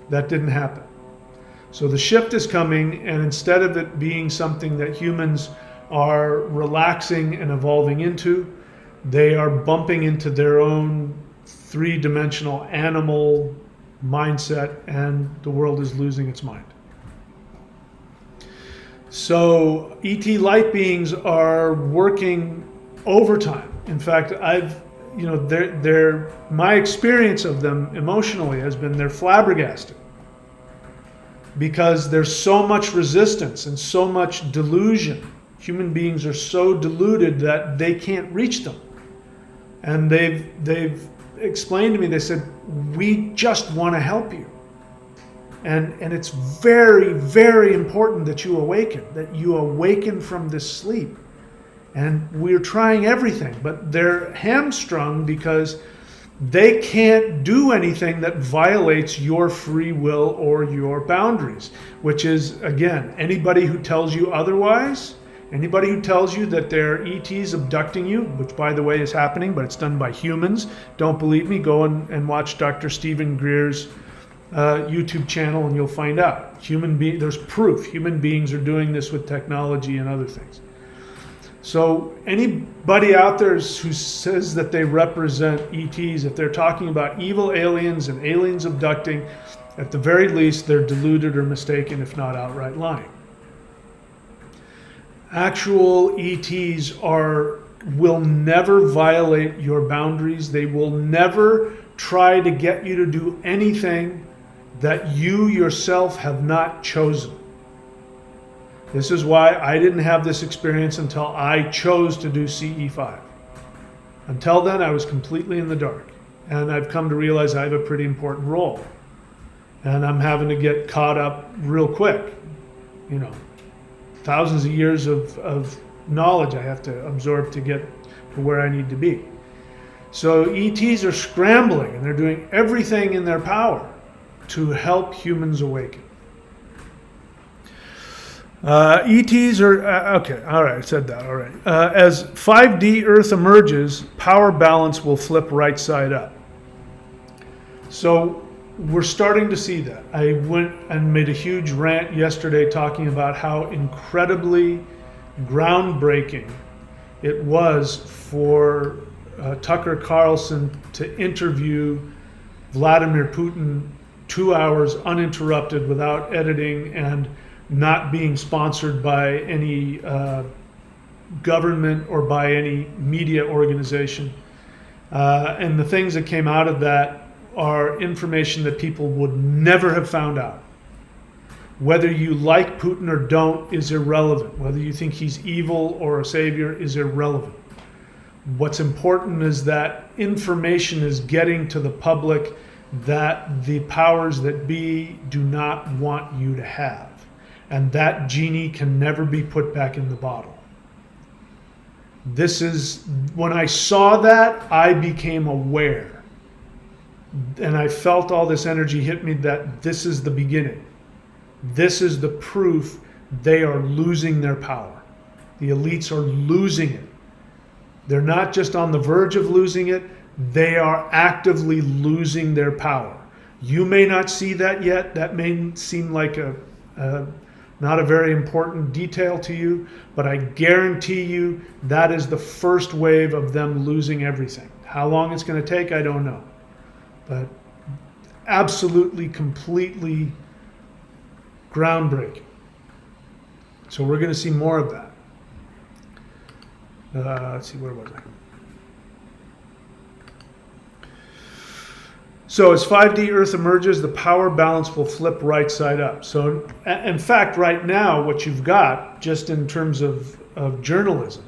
That didn't happen. So the shift is coming, and instead of it being something that humans are relaxing and evolving into, they are bumping into their own three-dimensional animal mindset, and the world is losing its mind. So ET light beings are working overtime. In fact, my experience of them emotionally has been they're flabbergasted, because there's so much resistance and so much delusion. Human beings are so deluded that they can't reach them. And they've explained to me, they said, we just want to help you. And it's very, very important that you awaken from this sleep. And we're trying everything, but they're hamstrung because they can't do anything that violates your free will or your boundaries, which is, again, anybody who tells you otherwise, anybody who tells you that they're ETs abducting you, which by the way is happening, but it's done by humans. Don't believe me, go and watch Dr. Stephen Greer's YouTube channel and you'll find out. There's proof. Human beings are doing this with technology and other things. So anybody out there who says that they represent ETs, if they're talking about evil aliens and aliens abducting, at the very least, they're deluded or mistaken, if not outright lying. Actual ETs will never violate your boundaries. They will never try to get you to do anything that you yourself have not chosen. This is why I didn't have this experience until I chose to do CE5. Until then, I was completely in the dark. And I've come to realize I have a pretty important role. And I'm having to get caught up real quick. You know, thousands of years of knowledge I have to absorb to get to where I need to be. So ETs are scrambling and they're doing everything in their power to help humans awaken. ETs are, okay, all right, I said that, all right. As 5D Earth emerges, power balance will flip right side up. So we're starting to see that. I went and made a huge rant yesterday talking about how incredibly groundbreaking it was for Tucker Carlson to interview Vladimir Putin 2 hours uninterrupted without editing and not being sponsored by any government or by any media organization. And the things that came out of that are information that people would never have found out. Whether you like Putin or don't is irrelevant. Whether you think he's evil or a savior is irrelevant. What's important is that information is getting to the public that the powers that be do not want you to have. And that genie can never be put back in the bottle. This is, when I saw that, I became aware. And I felt all this energy hit me that this is the beginning. This is the proof they are losing their power. The elites are losing it. They're not just on the verge of losing it, they are actively losing their power. You may not see that yet. That may seem like not a very important detail to you, but I guarantee you that is the first wave of them losing everything. How long it's going to take, I don't know. But absolutely, completely groundbreaking. So we're going to see more of that. Let's see, where was I? So as 5D Earth emerges, the power balance will flip right side up. So in fact, right now, what you've got, just in terms of journalism,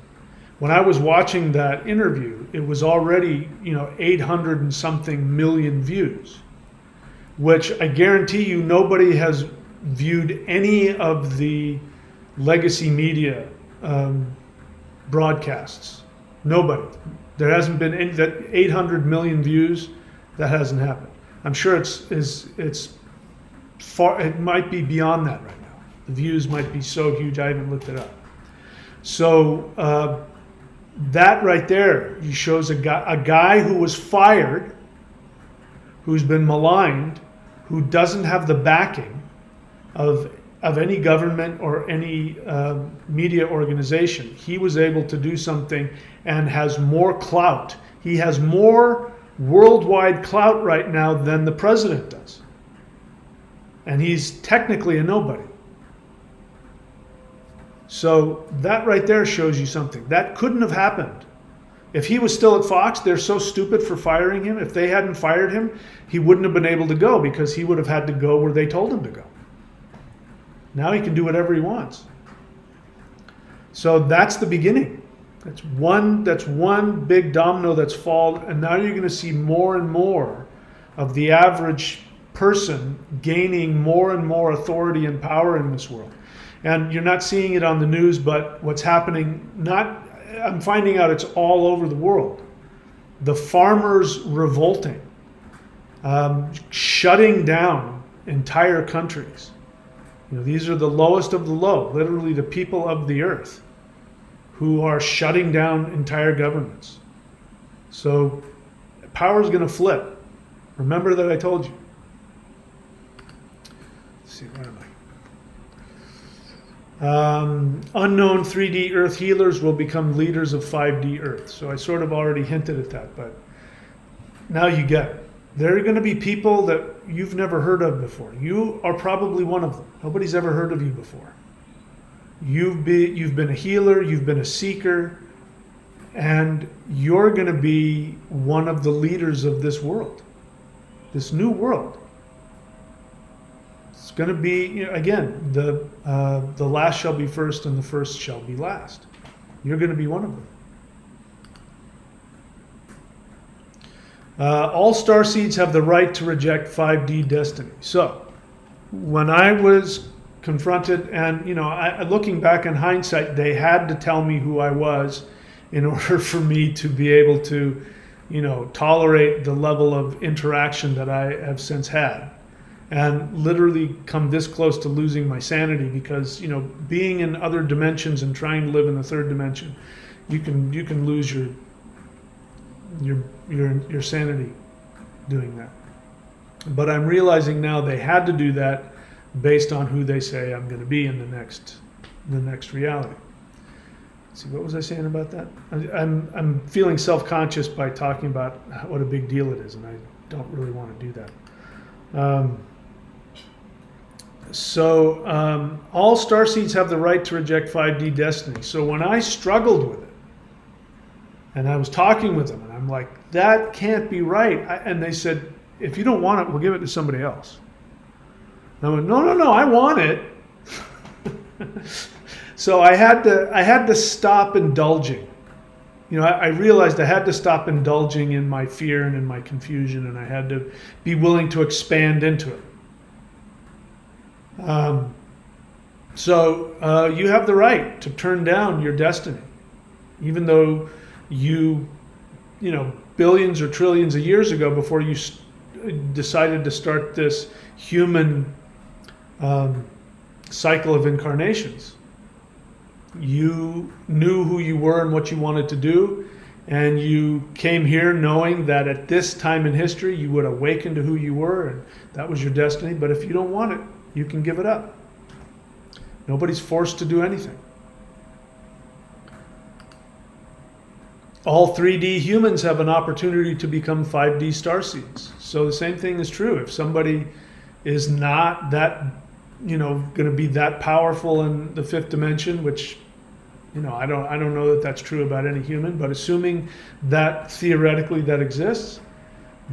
when I was watching that interview, it was already, 800 and something million views, which I guarantee you nobody has viewed any of the legacy media broadcasts. Nobody. There hasn't been any, that 800 million views. That hasn't happened. I'm sure it's far. It might be beyond that right now. The views might be so huge. I haven't looked it up. So that right there shows a guy who was fired, who's been maligned, who doesn't have the backing of any government or any media organization. He was able to do something and has more clout. He has more worldwide clout right now than the president does. And he's technically a nobody. So that right there shows you something. That couldn't have happened. If he was still at Fox, they're so stupid for firing him. If they hadn't fired him, he wouldn't have been able to go because he would have had to go where they told him to go. Now he can do whatever he wants. So that's the beginning. That's one big domino that's fallen, and now you're going to see more and more of the average person gaining more and more authority and power in this world. And you're not seeing it on the news, but what's happening, I'm finding out it's all over the world. The farmers revolting, shutting down entire countries. These are the lowest of the low, literally the people of the earth, who are shutting down entire governments. So power is going to flip. Remember that I told you. see, where am I? Unknown 3D Earth healers will become leaders of 5D Earth. So I sort of already hinted at that, but now you get it. There are going to be people that you've never heard of before. You are probably one of them. Nobody's ever heard of you before. You've been a healer, you've been a seeker, and you're going to be one of the leaders of this world, this new world. It's going to be, again, the last shall be first and the first shall be last. You're going to be one of them. All starseeds have the right to reject 5D destiny. So, when I was confronted, and looking back in hindsight, they had to tell me who I was in order for me to be able to, tolerate the level of interaction that I have since had, and literally come this close to losing my sanity because, being in other dimensions and trying to live in the third dimension, you can lose your sanity doing that. But I'm realizing now they had to do that based on who they say I'm going to be in the next reality. Let's see, what was I saying about that? I'm feeling self-conscious by talking about what a big deal it is, and I don't really want to do that. All starseeds have the right to reject 5D destiny. So when I struggled with it, and I was talking with them, and I'm like, that can't be right. And they said, if you don't want it, we'll give it to somebody else. And I went, no, I want it. So I had to stop indulging. I realized I had to stop indulging in my fear and in my confusion, and I had to be willing to expand into it. You have the right to turn down your destiny, even though you billions or trillions of years ago, before you decided to start this human cycle of incarnations, you knew who you were and what you wanted to do, and you came here knowing that at this time in history you would awaken to who you were, and that was your destiny. But if you don't want it, you can give it up. Nobody's forced to do anything. All 3D humans have an opportunity to become 5D starseeds. So the same thing is true. If somebody is not that, going to be that powerful in the fifth dimension, which, I don't know that that's true about any human, but assuming that theoretically that exists,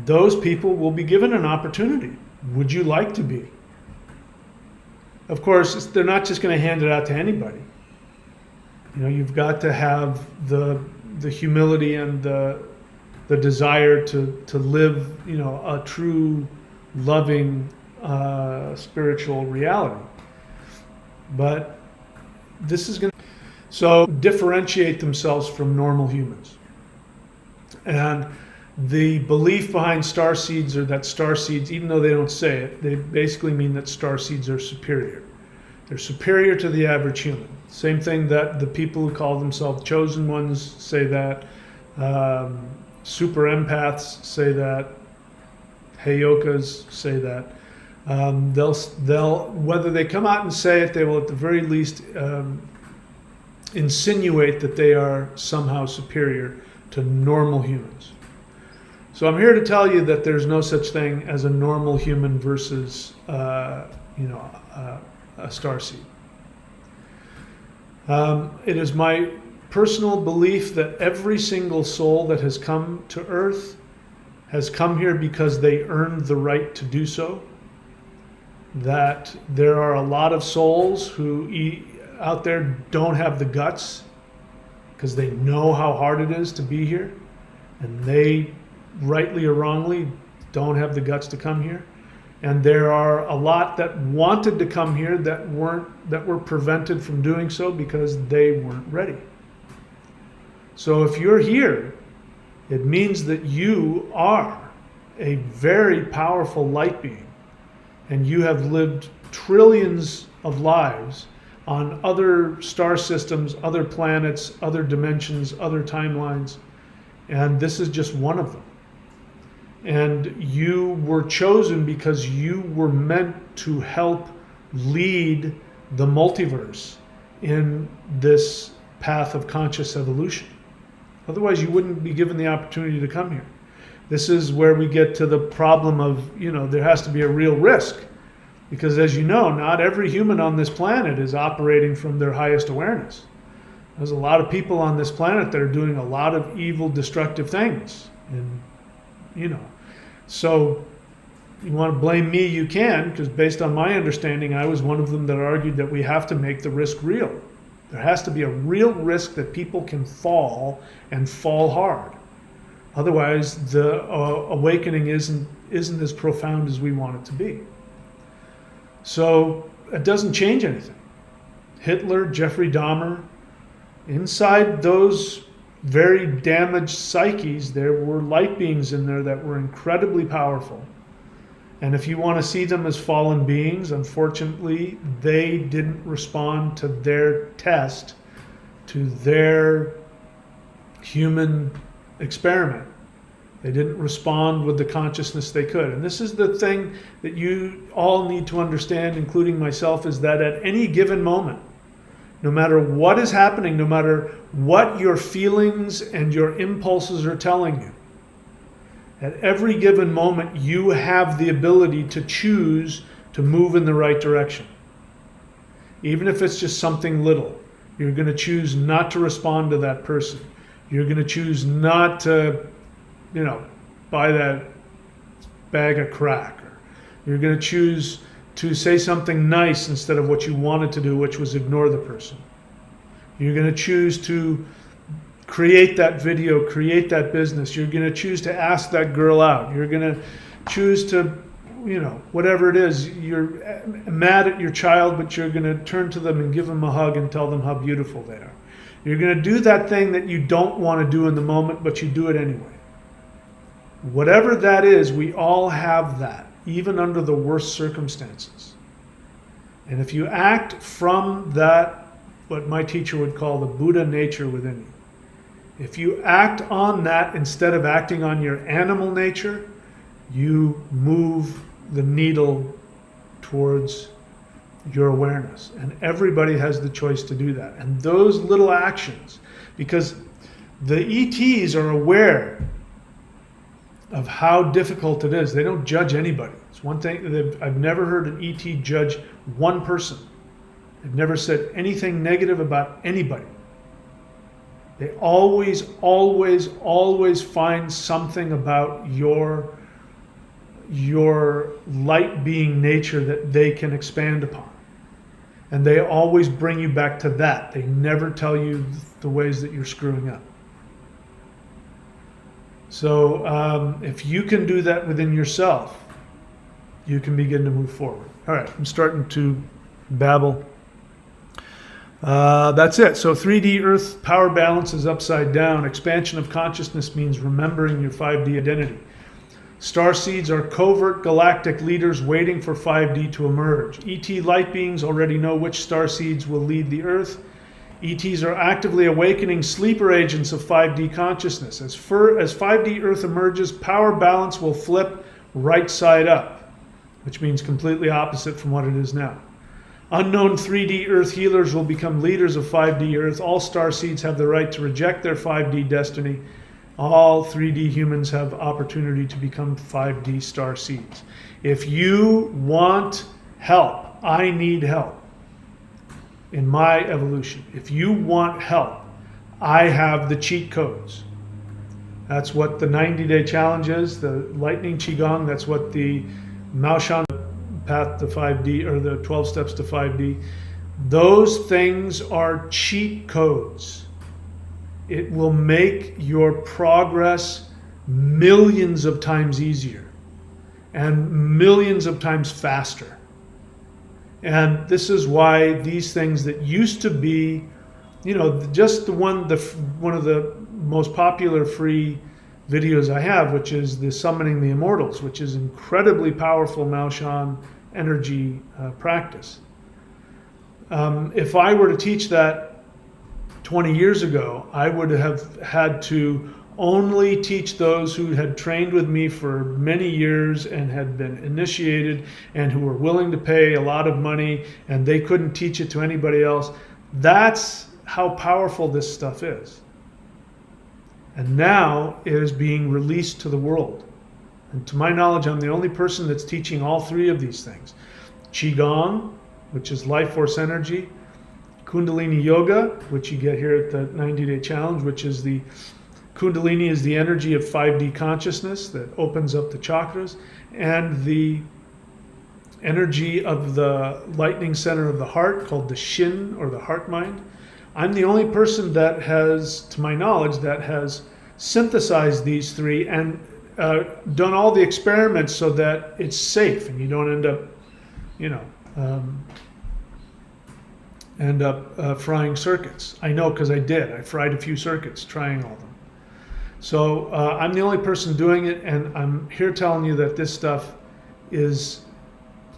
those people will be given an opportunity. Would you like to be? Of course, they're not just going to hand it out to anybody. You've got to have the humility and the desire to live, a true, loving, spiritual reality. But this is going to differentiate themselves from normal humans. And the belief behind starseeds, or that starseeds, even though they don't say it, they basically mean that starseeds are superior. They're superior to the average human. Same thing that the people who call themselves chosen ones say that. Super empaths say that. Heyokas say that. They'll whether they come out and say it, they will at the very least insinuate that they are somehow superior to normal humans. So I'm here to tell you that there's no such thing as a normal human versus a starseed. It is my personal belief that every single soul that has come to Earth has come here because they earned the right to do so. That there are a lot of souls who out there don't have the guts because they know how hard it is to be here, and they, rightly or wrongly, don't have the guts to come here. And there are a lot that wanted to come here that were prevented from doing so because they weren't ready. So if you're here, it means that you are a very powerful light being, and you have lived trillions of lives on other star systems, other planets, other dimensions, other timelines, and this is just one of them. And you were chosen because you were meant to help lead the multiverse in this path of conscious evolution. Otherwise, you wouldn't be given the opportunity to come here. This is where we get to the problem of, there has to be a real risk. Because as you know, not every human on this planet is operating from their highest awareness. There's a lot of people on this planet that are doing a lot of evil, destructive things. And, so you want to blame me, you can, because based on my understanding, I was one of them that argued that we have to make the risk real. There has to be a real risk that people can fall and fall hard. Otherwise, the awakening isn't as profound as we want it to be. So it doesn't change anything. Hitler, Jeffrey Dahmer, inside those very damaged psyches, there were light beings in there that were incredibly powerful. And if you want to see them as fallen beings, unfortunately, they didn't respond to their test, to their human experiment. They didn't respond with the consciousness they could. And this is the thing that you all need to understand, including myself, is that at any given moment, no matter what is happening, no matter what your feelings and your impulses are telling you, at every given moment, you have the ability to choose to move in the right direction. Even if it's just something little, you're going to choose not to respond to that person. You're going to choose not to, buy that bag of crack. Or you're going to choose to say something nice instead of what you wanted to do, which was ignore the person. You're going to choose to create that video, create that business. You're going to choose to ask that girl out. You're going to choose to, whatever it is. You're mad at your child, but you're going to turn to them and give them a hug and tell them how beautiful they are. You're going to do that thing that you don't want to do in the moment, but you do it anyway. Whatever that is, we all have that, even under the worst circumstances. And if you act from that, what my teacher would call the Buddha nature within you, if you act on that instead of acting on your animal nature, you move the needle towards your awareness. And everybody has the choice to do that. And those little actions, because the ETs are aware of how difficult it is. They don't judge anybody. It's one thing, I've never heard an ET judge one person. They've never said anything negative about anybody. They always, always, always find something about your light being nature that they can expand upon. And they always bring you back to that. They never tell you the ways that you're screwing up. So if you can do that within yourself, you can begin to move forward. All right, I'm starting to babble. That's it. So 3D Earth power balance is upside down. Expansion of consciousness means remembering your 5D identity. Starseeds are covert galactic leaders waiting for 5D to emerge. ET light beings already know which starseeds will lead the Earth. ETs are actively awakening sleeper agents of 5D consciousness. As 5D Earth emerges, power balance will flip right side up, which means completely opposite from what it is now. Unknown 3D Earth healers will become leaders of 5D Earth. All starseeds have the right to reject their 5D destiny. All 3D humans have opportunity to become 5D starseeds. If you want help, I need help in my evolution. If you want help, I have the cheat codes. That's what the 90-day challenge is, the lightning qigong. That's what the Maoshan path to 5D, or the 12 steps to 5D. Those things are cheat codes. It will make your progress millions of times easier and millions of times faster. And this is why these things that used to be, just one of the most popular free videos I have, which is the Summoning the Immortals, which is incredibly powerful Maoshan energy practice. If I were to teach that 20 years ago, I would have had to only teach those who had trained with me for many years and had been initiated and who were willing to pay a lot of money, and they couldn't teach it to anybody else. That's how powerful this stuff is. And now it is being released to the world. And to my knowledge, I'm the only person that's teaching all three of these things. Qigong, which is life force energy. Kundalini Yoga, which you get here at the 90-day challenge, which is the Kundalini is the energy of 5D consciousness that opens up the chakras, and the energy of the lightning center of the heart called the Shin, or the heart mind. I'm the only person that has, to my knowledge, that has synthesized these three and done all the experiments so that it's safe and you don't end up frying circuits. I know because I did. I fried a few circuits trying all of them. So I'm the only person doing it, and I'm here telling you that this stuff is,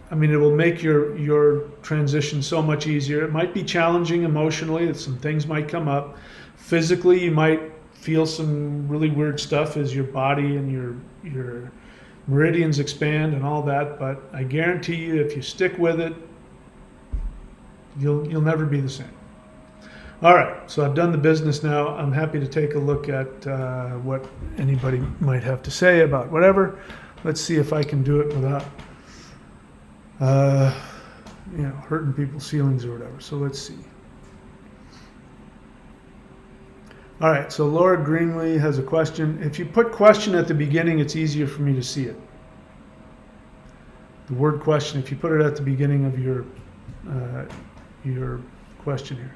I mean, it will make your transition so much easier. It might be challenging emotionally, that some things might come up. Physically, you might feel some really weird stuff as your body and your meridians expand and all that, but I guarantee you, if you stick with it, you'll never be the same. All right, so I've done the business now. I'm happy to take a look at what anybody might have to say about whatever. Let's see if I can do it without hurting people's feelings or whatever. So let's see. All right, so Laura Greenlee has a question. If you put question at the beginning, it's easier for me to see it. The word question, if you put it at the beginning of your question here.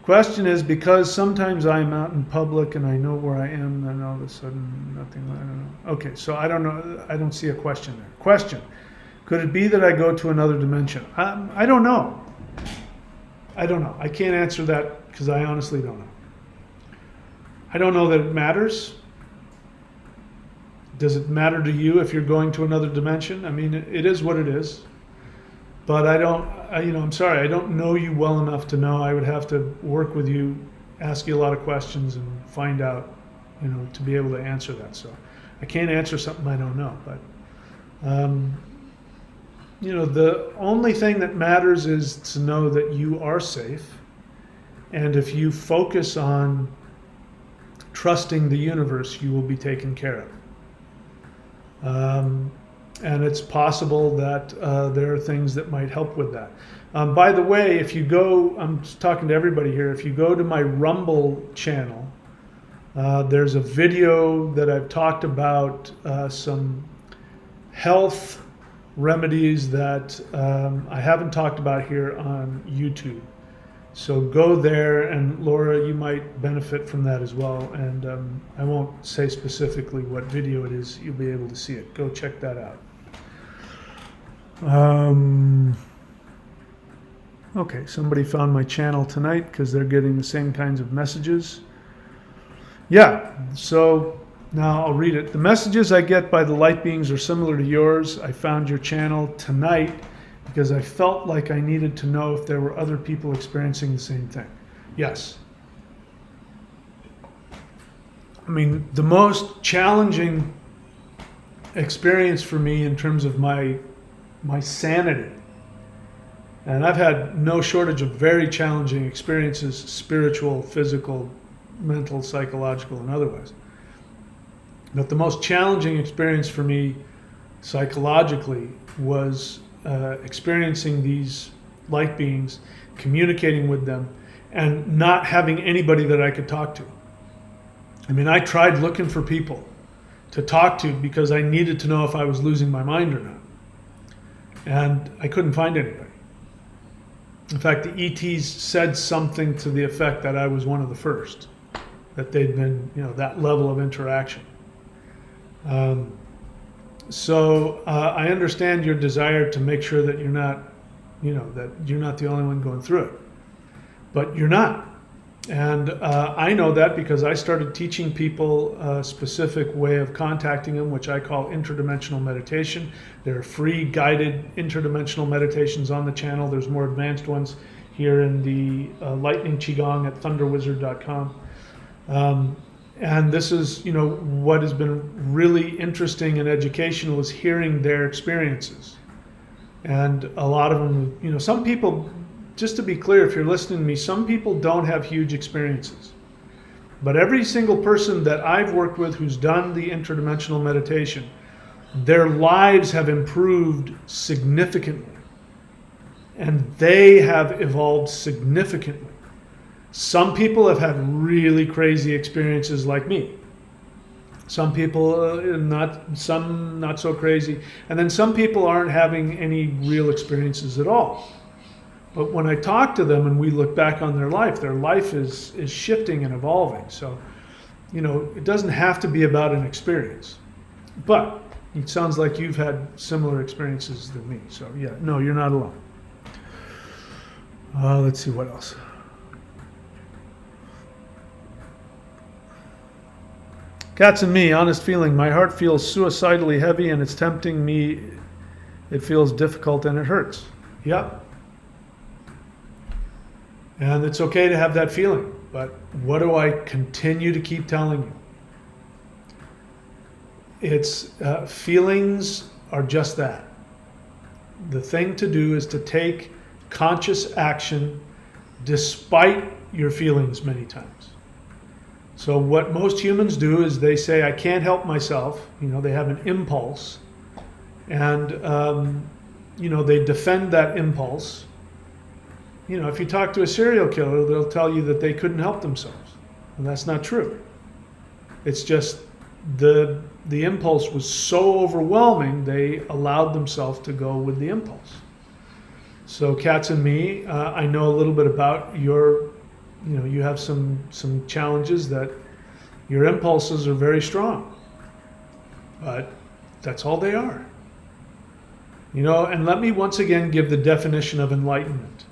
Question is, because sometimes I'm out in public and I know where I am, then all of a sudden nothing, I don't know. Okay, so I don't know, I don't see a question there. Question, could it be that I go to another dimension? I don't know. I don't know. I can't answer that because I honestly don't know. I don't know that it matters. Does it matter to you if you're going to another dimension? I mean, it is what it is. But I'm sorry, I don't know you well enough to know. I would have to work with you, ask you a lot of questions and find out, to be able to answer that. So I can't answer something I don't know. But, the only thing that matters is to know that you are safe. And if you focus on trusting the universe, you will be taken care of. And it's possible that there are things that might help with that. By the way, if you go, I'm just talking to everybody here, if you go to my Rumble channel, there's a video that I've talked about some health remedies that I haven't talked about here on YouTube. So go there, and Laura, you might benefit from that as well. And I won't say specifically what video it is. You'll be able to see it. Go check that out. Okay, somebody found my channel tonight because they're getting the same kinds of messages. Yeah, so now I'll read it. The messages I get by the light beings are similar to yours. I found your channel tonight because I felt like I needed to know if there were other people experiencing the same thing. Yes. I mean, the most challenging experience for me in terms of my sanity, and I've had no shortage of very challenging experiences, spiritual, physical, mental, psychological, and otherwise. But the most challenging experience for me psychologically was experiencing these light beings, communicating with them, and not having anybody that I could talk to. I mean, I tried looking for people to talk to because I needed to know if I was losing my mind or not. And I couldn't find anybody. In fact, the ETs said something to the effect that I was one of the first, that they'd been, that level of interaction. So I understand your desire to make sure that you're not, that you're not the only one going through it, but you're not. And I know that because I started teaching people a specific way of contacting them, which I call interdimensional meditation. There are free guided interdimensional meditations on the channel. There's more advanced ones here in the Lightning Qigong at thunderwizard.com. And this is, what has been really interesting and educational is hearing their experiences. And a lot of them, some people, just to be clear, if you're listening to me, some people don't have huge experiences. But every single person that I've worked with who's done the interdimensional meditation, their lives have improved significantly. And they have evolved significantly. Some people have had really crazy experiences like me. Some people not so crazy. And then some people aren't having any real experiences at all. But when I talk to them and we look back on their life is shifting and evolving. So, it doesn't have to be about an experience. But it sounds like you've had similar experiences than me. So yeah, no, you're not alone. Let's see what else. Cats and me, honest feeling. My heart feels suicidally heavy and it's tempting me. It feels difficult and it hurts. Yep. And it's okay to have that feeling. But what do I continue to keep telling you? It's feelings are just that. The thing to do is to take conscious action despite your feelings many times. So what most humans do is they say, I can't help myself. They have an impulse. And, they defend that impulse. If you talk to a serial killer, they'll tell you that they couldn't help themselves. And that's not true. It's just the impulse was so overwhelming, they allowed themselves to go with the impulse. So cats and me, I know a little bit about your, you have some challenges that your impulses are very strong, but that's all they are. And let me once again give the definition of enlightenment.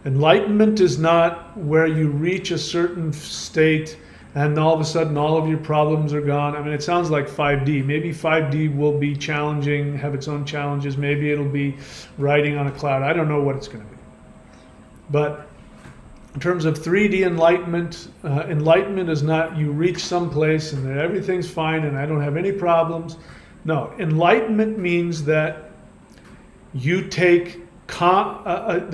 Enlightenment is not where you reach a certain state and all of a sudden all of your problems are gone. I mean, it sounds like 5D. Maybe 5D will be challenging, have its own challenges. Maybe it'll be riding on a cloud. I don't know what it's going to be. But in terms of 3D enlightenment, enlightenment is not you reach some place and then everything's fine and I don't have any problems. No, enlightenment means that you take constant,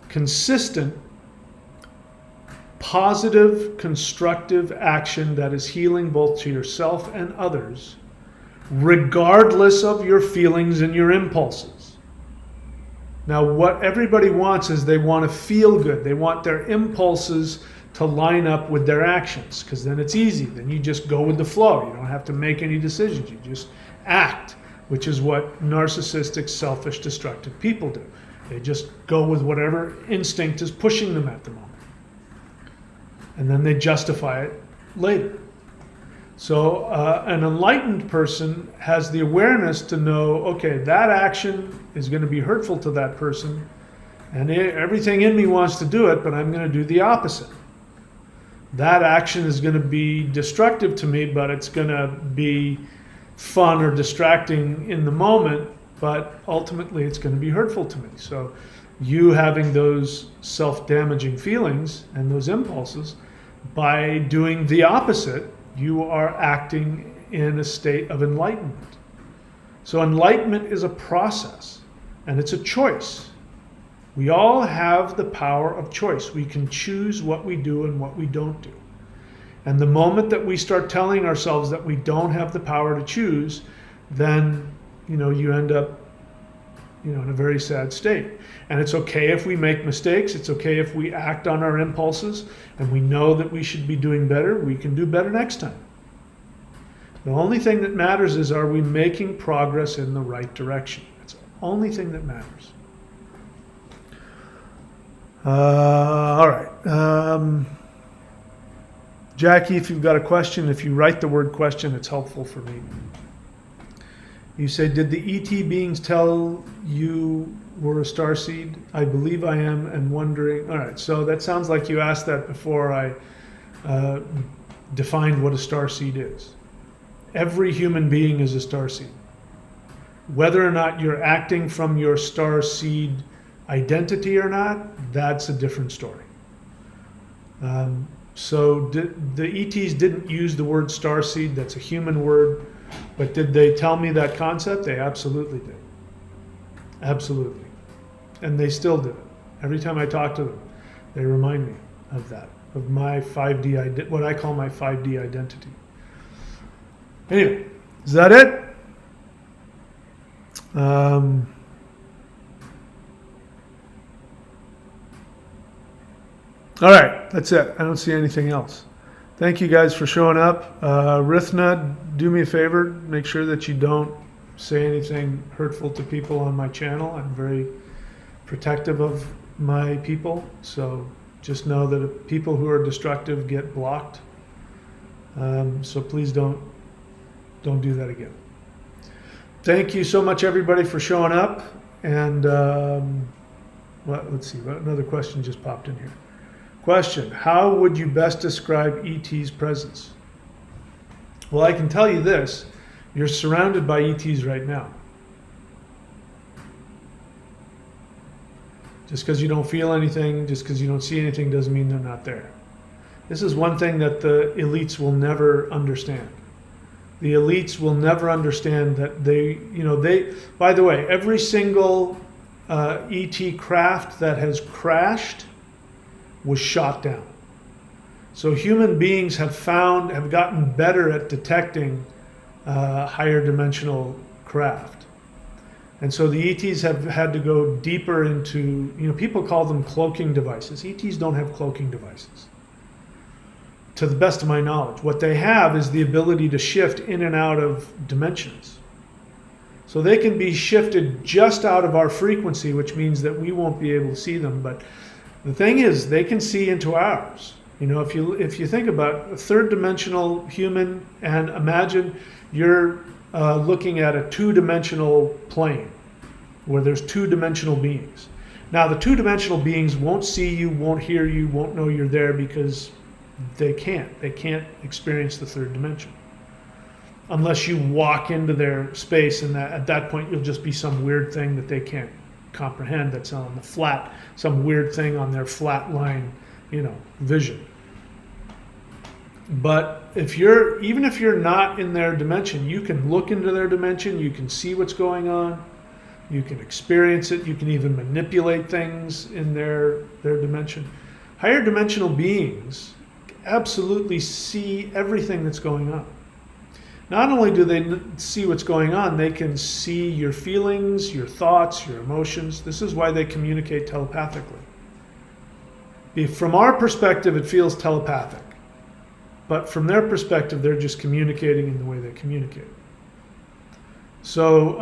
consistent, positive, constructive action that is healing both to yourself and others, regardless of your feelings and your impulses. Now, what everybody wants is they want to feel good. They want their impulses to line up with their actions, because then it's easy. Then you just go with the flow. You don't have to make any decisions. You just act, which is what narcissistic, selfish, destructive people do. They just go with whatever instinct is pushing them at the moment. And then they justify it later. So an enlightened person has the awareness to know, okay, that action is going to be hurtful to that person, and everything in me wants to do it, but I'm going to do the opposite. That action is going to be destructive to me, but it's going to be fun or distracting in the moment, but ultimately it's going to be hurtful to me. So you having those self-damaging feelings and those impulses, by doing the opposite, you are acting in a state of enlightenment. So enlightenment is a process, and it's a choice. We all have the power of choice. We can choose what we do and what we don't do. And the moment that we start telling ourselves that we don't have the power to choose, then, you end up, in a very sad state. And it's okay if we make mistakes. It's okay if we act on our impulses and we know that we should be doing better. We can do better next time. The only thing that matters is, are we making progress in the right direction? That's the only thing that matters. All right. Jackie, if you've got a question, if you write the word question, it's helpful for me. You say, did the ET beings tell you were a starseed? I believe I am, and wondering. All right, so that sounds like you asked that before I defined what a starseed is. Every human being is a starseed. Whether or not you're acting from your starseed identity or not, that's a different story. So the ETs didn't use the word starseed. That's a human word. But did they tell me that concept? They absolutely did. Absolutely. And they still do it. Every time I talk to them, they remind me of that, of my 5D, what I call my 5D identity. Anyway, is that it? All right, that's it. I don't see anything else. Thank you guys for showing up. Rithna, do me a favor. Make sure that you don't say anything hurtful to people on my channel. I'm very protective of my people. So just know that if people who are destructive get blocked. So please don't do that again. Thank you so much, everybody, for showing up. And let's see, another question just popped in here. Question, how would you best describe ET's presence? Well, I can tell you this. You're surrounded by ETs right now. Just because you don't feel anything, just because you don't see anything doesn't mean they're not there. This is one thing that the elites will never understand. The elites will never understand that by the way, every single ET craft that has crashed was shot down. So human beings have gotten better at detecting higher dimensional craft. And so the ETs have had to go deeper into, people call them cloaking devices. ETs don't have cloaking devices, to the best of my knowledge. What they have is the ability to shift in and out of dimensions. So they can be shifted just out of our frequency, which means that we won't be able to see them. But the thing is, they can see into ours. If you think about a third dimensional human, and imagine you're looking at a two-dimensional plane where there's two-dimensional beings. Now, the two-dimensional beings won't see you, won't hear you, won't know you're there because they can't experience the third dimension unless you walk into their space, and at that point you'll just be some weird thing that they can't comprehend, that's on the flat, some weird thing on their flat line, vision. But even if you're not in their dimension, you can look into their dimension, you can see what's going on, you can experience it, you can even manipulate things in their dimension. Higher dimensional beings absolutely see everything that's going on. Not only do they see what's going on, they can see your feelings, your thoughts, your emotions. This is why they communicate telepathically. From our perspective, it feels telepathic. But from their perspective, they're just communicating in the way they communicate. So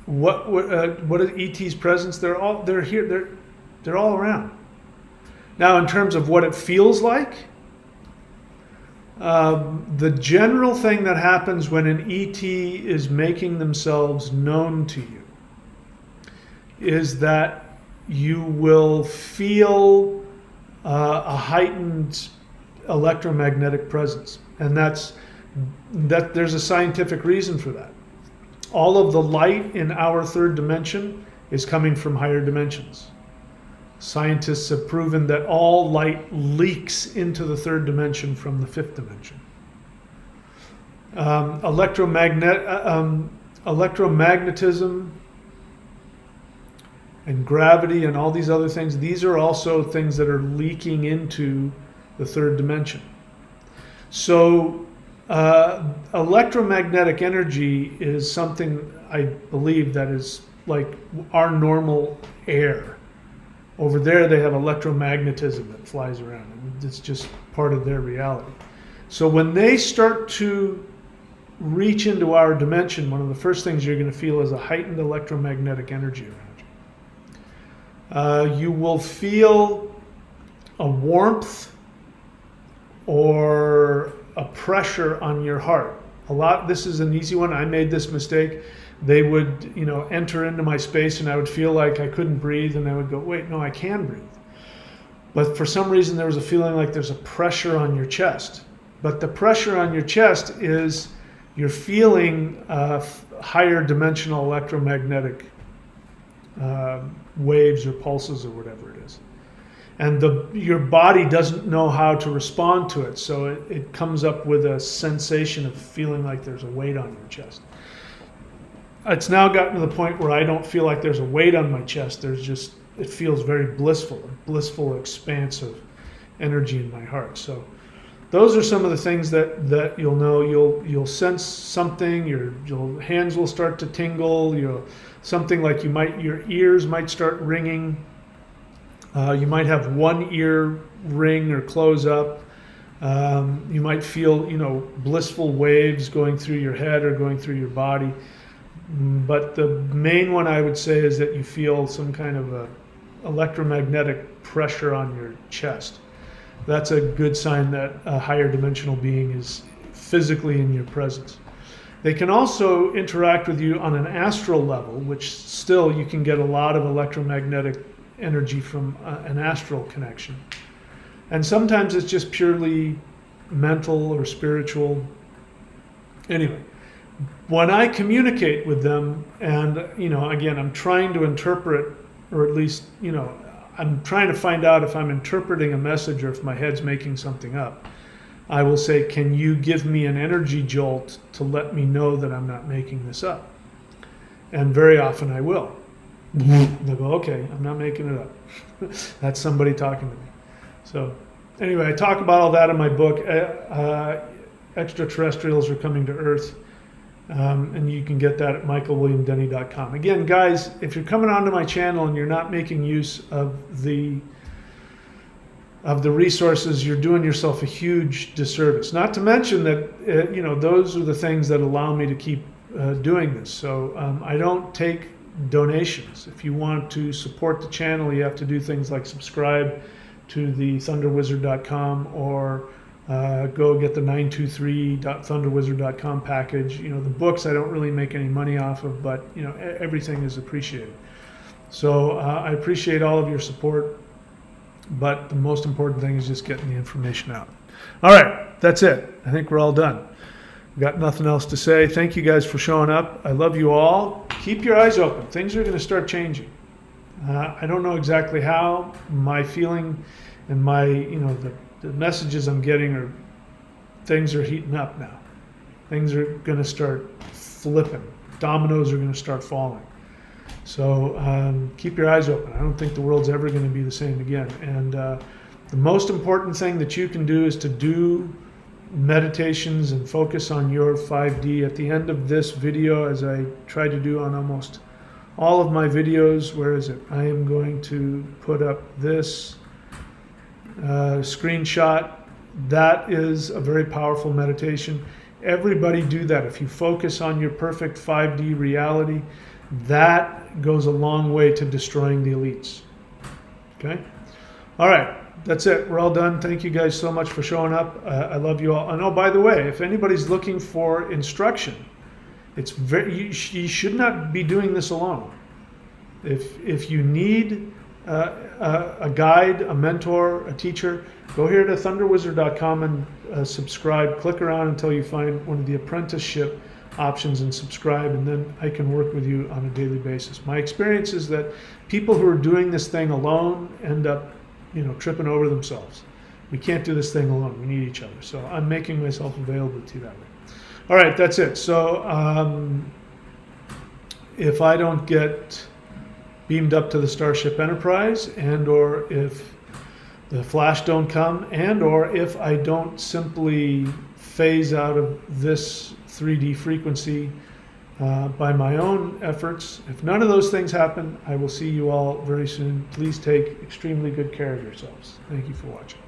what is ET's presence? They're here. They're all around. Now, in terms of what it feels like, the general thing that happens when an ET is making themselves known to you is that you will feel a heightened electromagnetic presence, and that there's a scientific reason for that. All of the light in our third dimension is coming from higher dimensions. Scientists have proven that all light leaks into the third dimension from the fifth dimension. Electromagnetism and gravity and all these other things, these are also things that are leaking into the third dimension. So electromagnetic energy is something, I believe, that is like our normal air. Over there, they have electromagnetism that flies around, and it's just part of their reality. So when they start to reach into our dimension, one of the first things you're going to feel is a heightened electromagnetic energy around you. You will feel a warmth or a pressure on your heart. This is an easy one. I made this mistake. They would, enter into my space, and I would feel like I couldn't breathe, and I would go, wait, no, I can breathe. But for some reason, there was a feeling like there's a pressure on your chest. But the pressure on your chest is you're feeling higher dimensional electromagnetic waves or pulses or whatever it is. and your body doesn't know how to respond to it, so it comes up with a sensation of feeling like there's a weight on your chest. It's now gotten to the point where I don't feel like there's a weight on my chest. It feels very blissful, a blissful expanse of energy in my heart. So those are some of the things that you'll know. You'll sense something. Your hands will start to tingle. Something like your ears might start ringing. You might have one ear ring or close up. You might feel, blissful waves going through your head or going through your body. But the main one I would say is that you feel some kind of a electromagnetic pressure on your chest. That's a good sign that a higher dimensional being is physically in your presence. They can also interact with you on an astral level, which still you can get a lot of electromagnetic energy from an astral connection. And sometimes it's just purely mental or spiritual. Anyway, when I communicate with them, and again, I'm trying to interpret, or at least I'm trying to find out if I'm interpreting a message or if my head's making something up, I will say, can you give me an energy jolt to let me know that I'm not making this up? And very often I will. They'll go, okay, I'm not making it up. That's somebody talking to me. So anyway, I talk about all that in my book. Extraterrestrials Are Coming to Earth. And you can get that at michaelwilliamdenny.com. Again, guys, if you're coming onto my channel and you're not making use of the resources, you're doing yourself a huge disservice. Not to mention that those are the things that allow me to keep doing this. So I don't take donations. If you want to support the channel, you have to do things like subscribe to the thunderwizard.com or go get the 923.thunderwizard.com package. The books I don't really make any money off of, but everything is appreciated. So I appreciate all of your support, but the most important thing is just getting the information out. All right, that's it. I think we're all done. We've got nothing else to say. Thank you guys for showing up. I love you all. Keep your eyes open. Things are going to start changing. I don't know exactly how. My feeling and my, the messages I'm getting things are heating up now. Things are going to start flipping. Dominoes are going to start falling. So keep your eyes open. I don't think the world's ever going to be the same again. And the most important thing that you can do is to do meditations and focus on your 5D. At the end of this video, as I try to do on almost all of my videos, where is it? I am going to put up this screenshot. That is a very powerful meditation. Everybody do that. If you focus on your perfect 5D reality, that goes a long way to destroying the elites. Okay? All right. That's it. We're all done. Thank you guys so much for showing up. I love you all. And oh, by the way, if anybody's looking for instruction, you should not be doing this alone. If you need a guide, a mentor, a teacher, go here to thunderwizard.com and subscribe. Click around until you find one of the apprenticeship options and subscribe, and then I can work with you on a daily basis. My experience is that people who are doing this thing alone end up tripping over themselves. We can't do this thing alone. We need each other. So I'm making myself available to you that way. All right, that's it. So if I don't get beamed up to the Starship Enterprise, and or if the flash don't come, and or if I don't simply phase out of this 3D frequency by my own efforts, if none of those things happen, I will see you all very soon. Please take extremely good care of yourselves. Thank you for watching.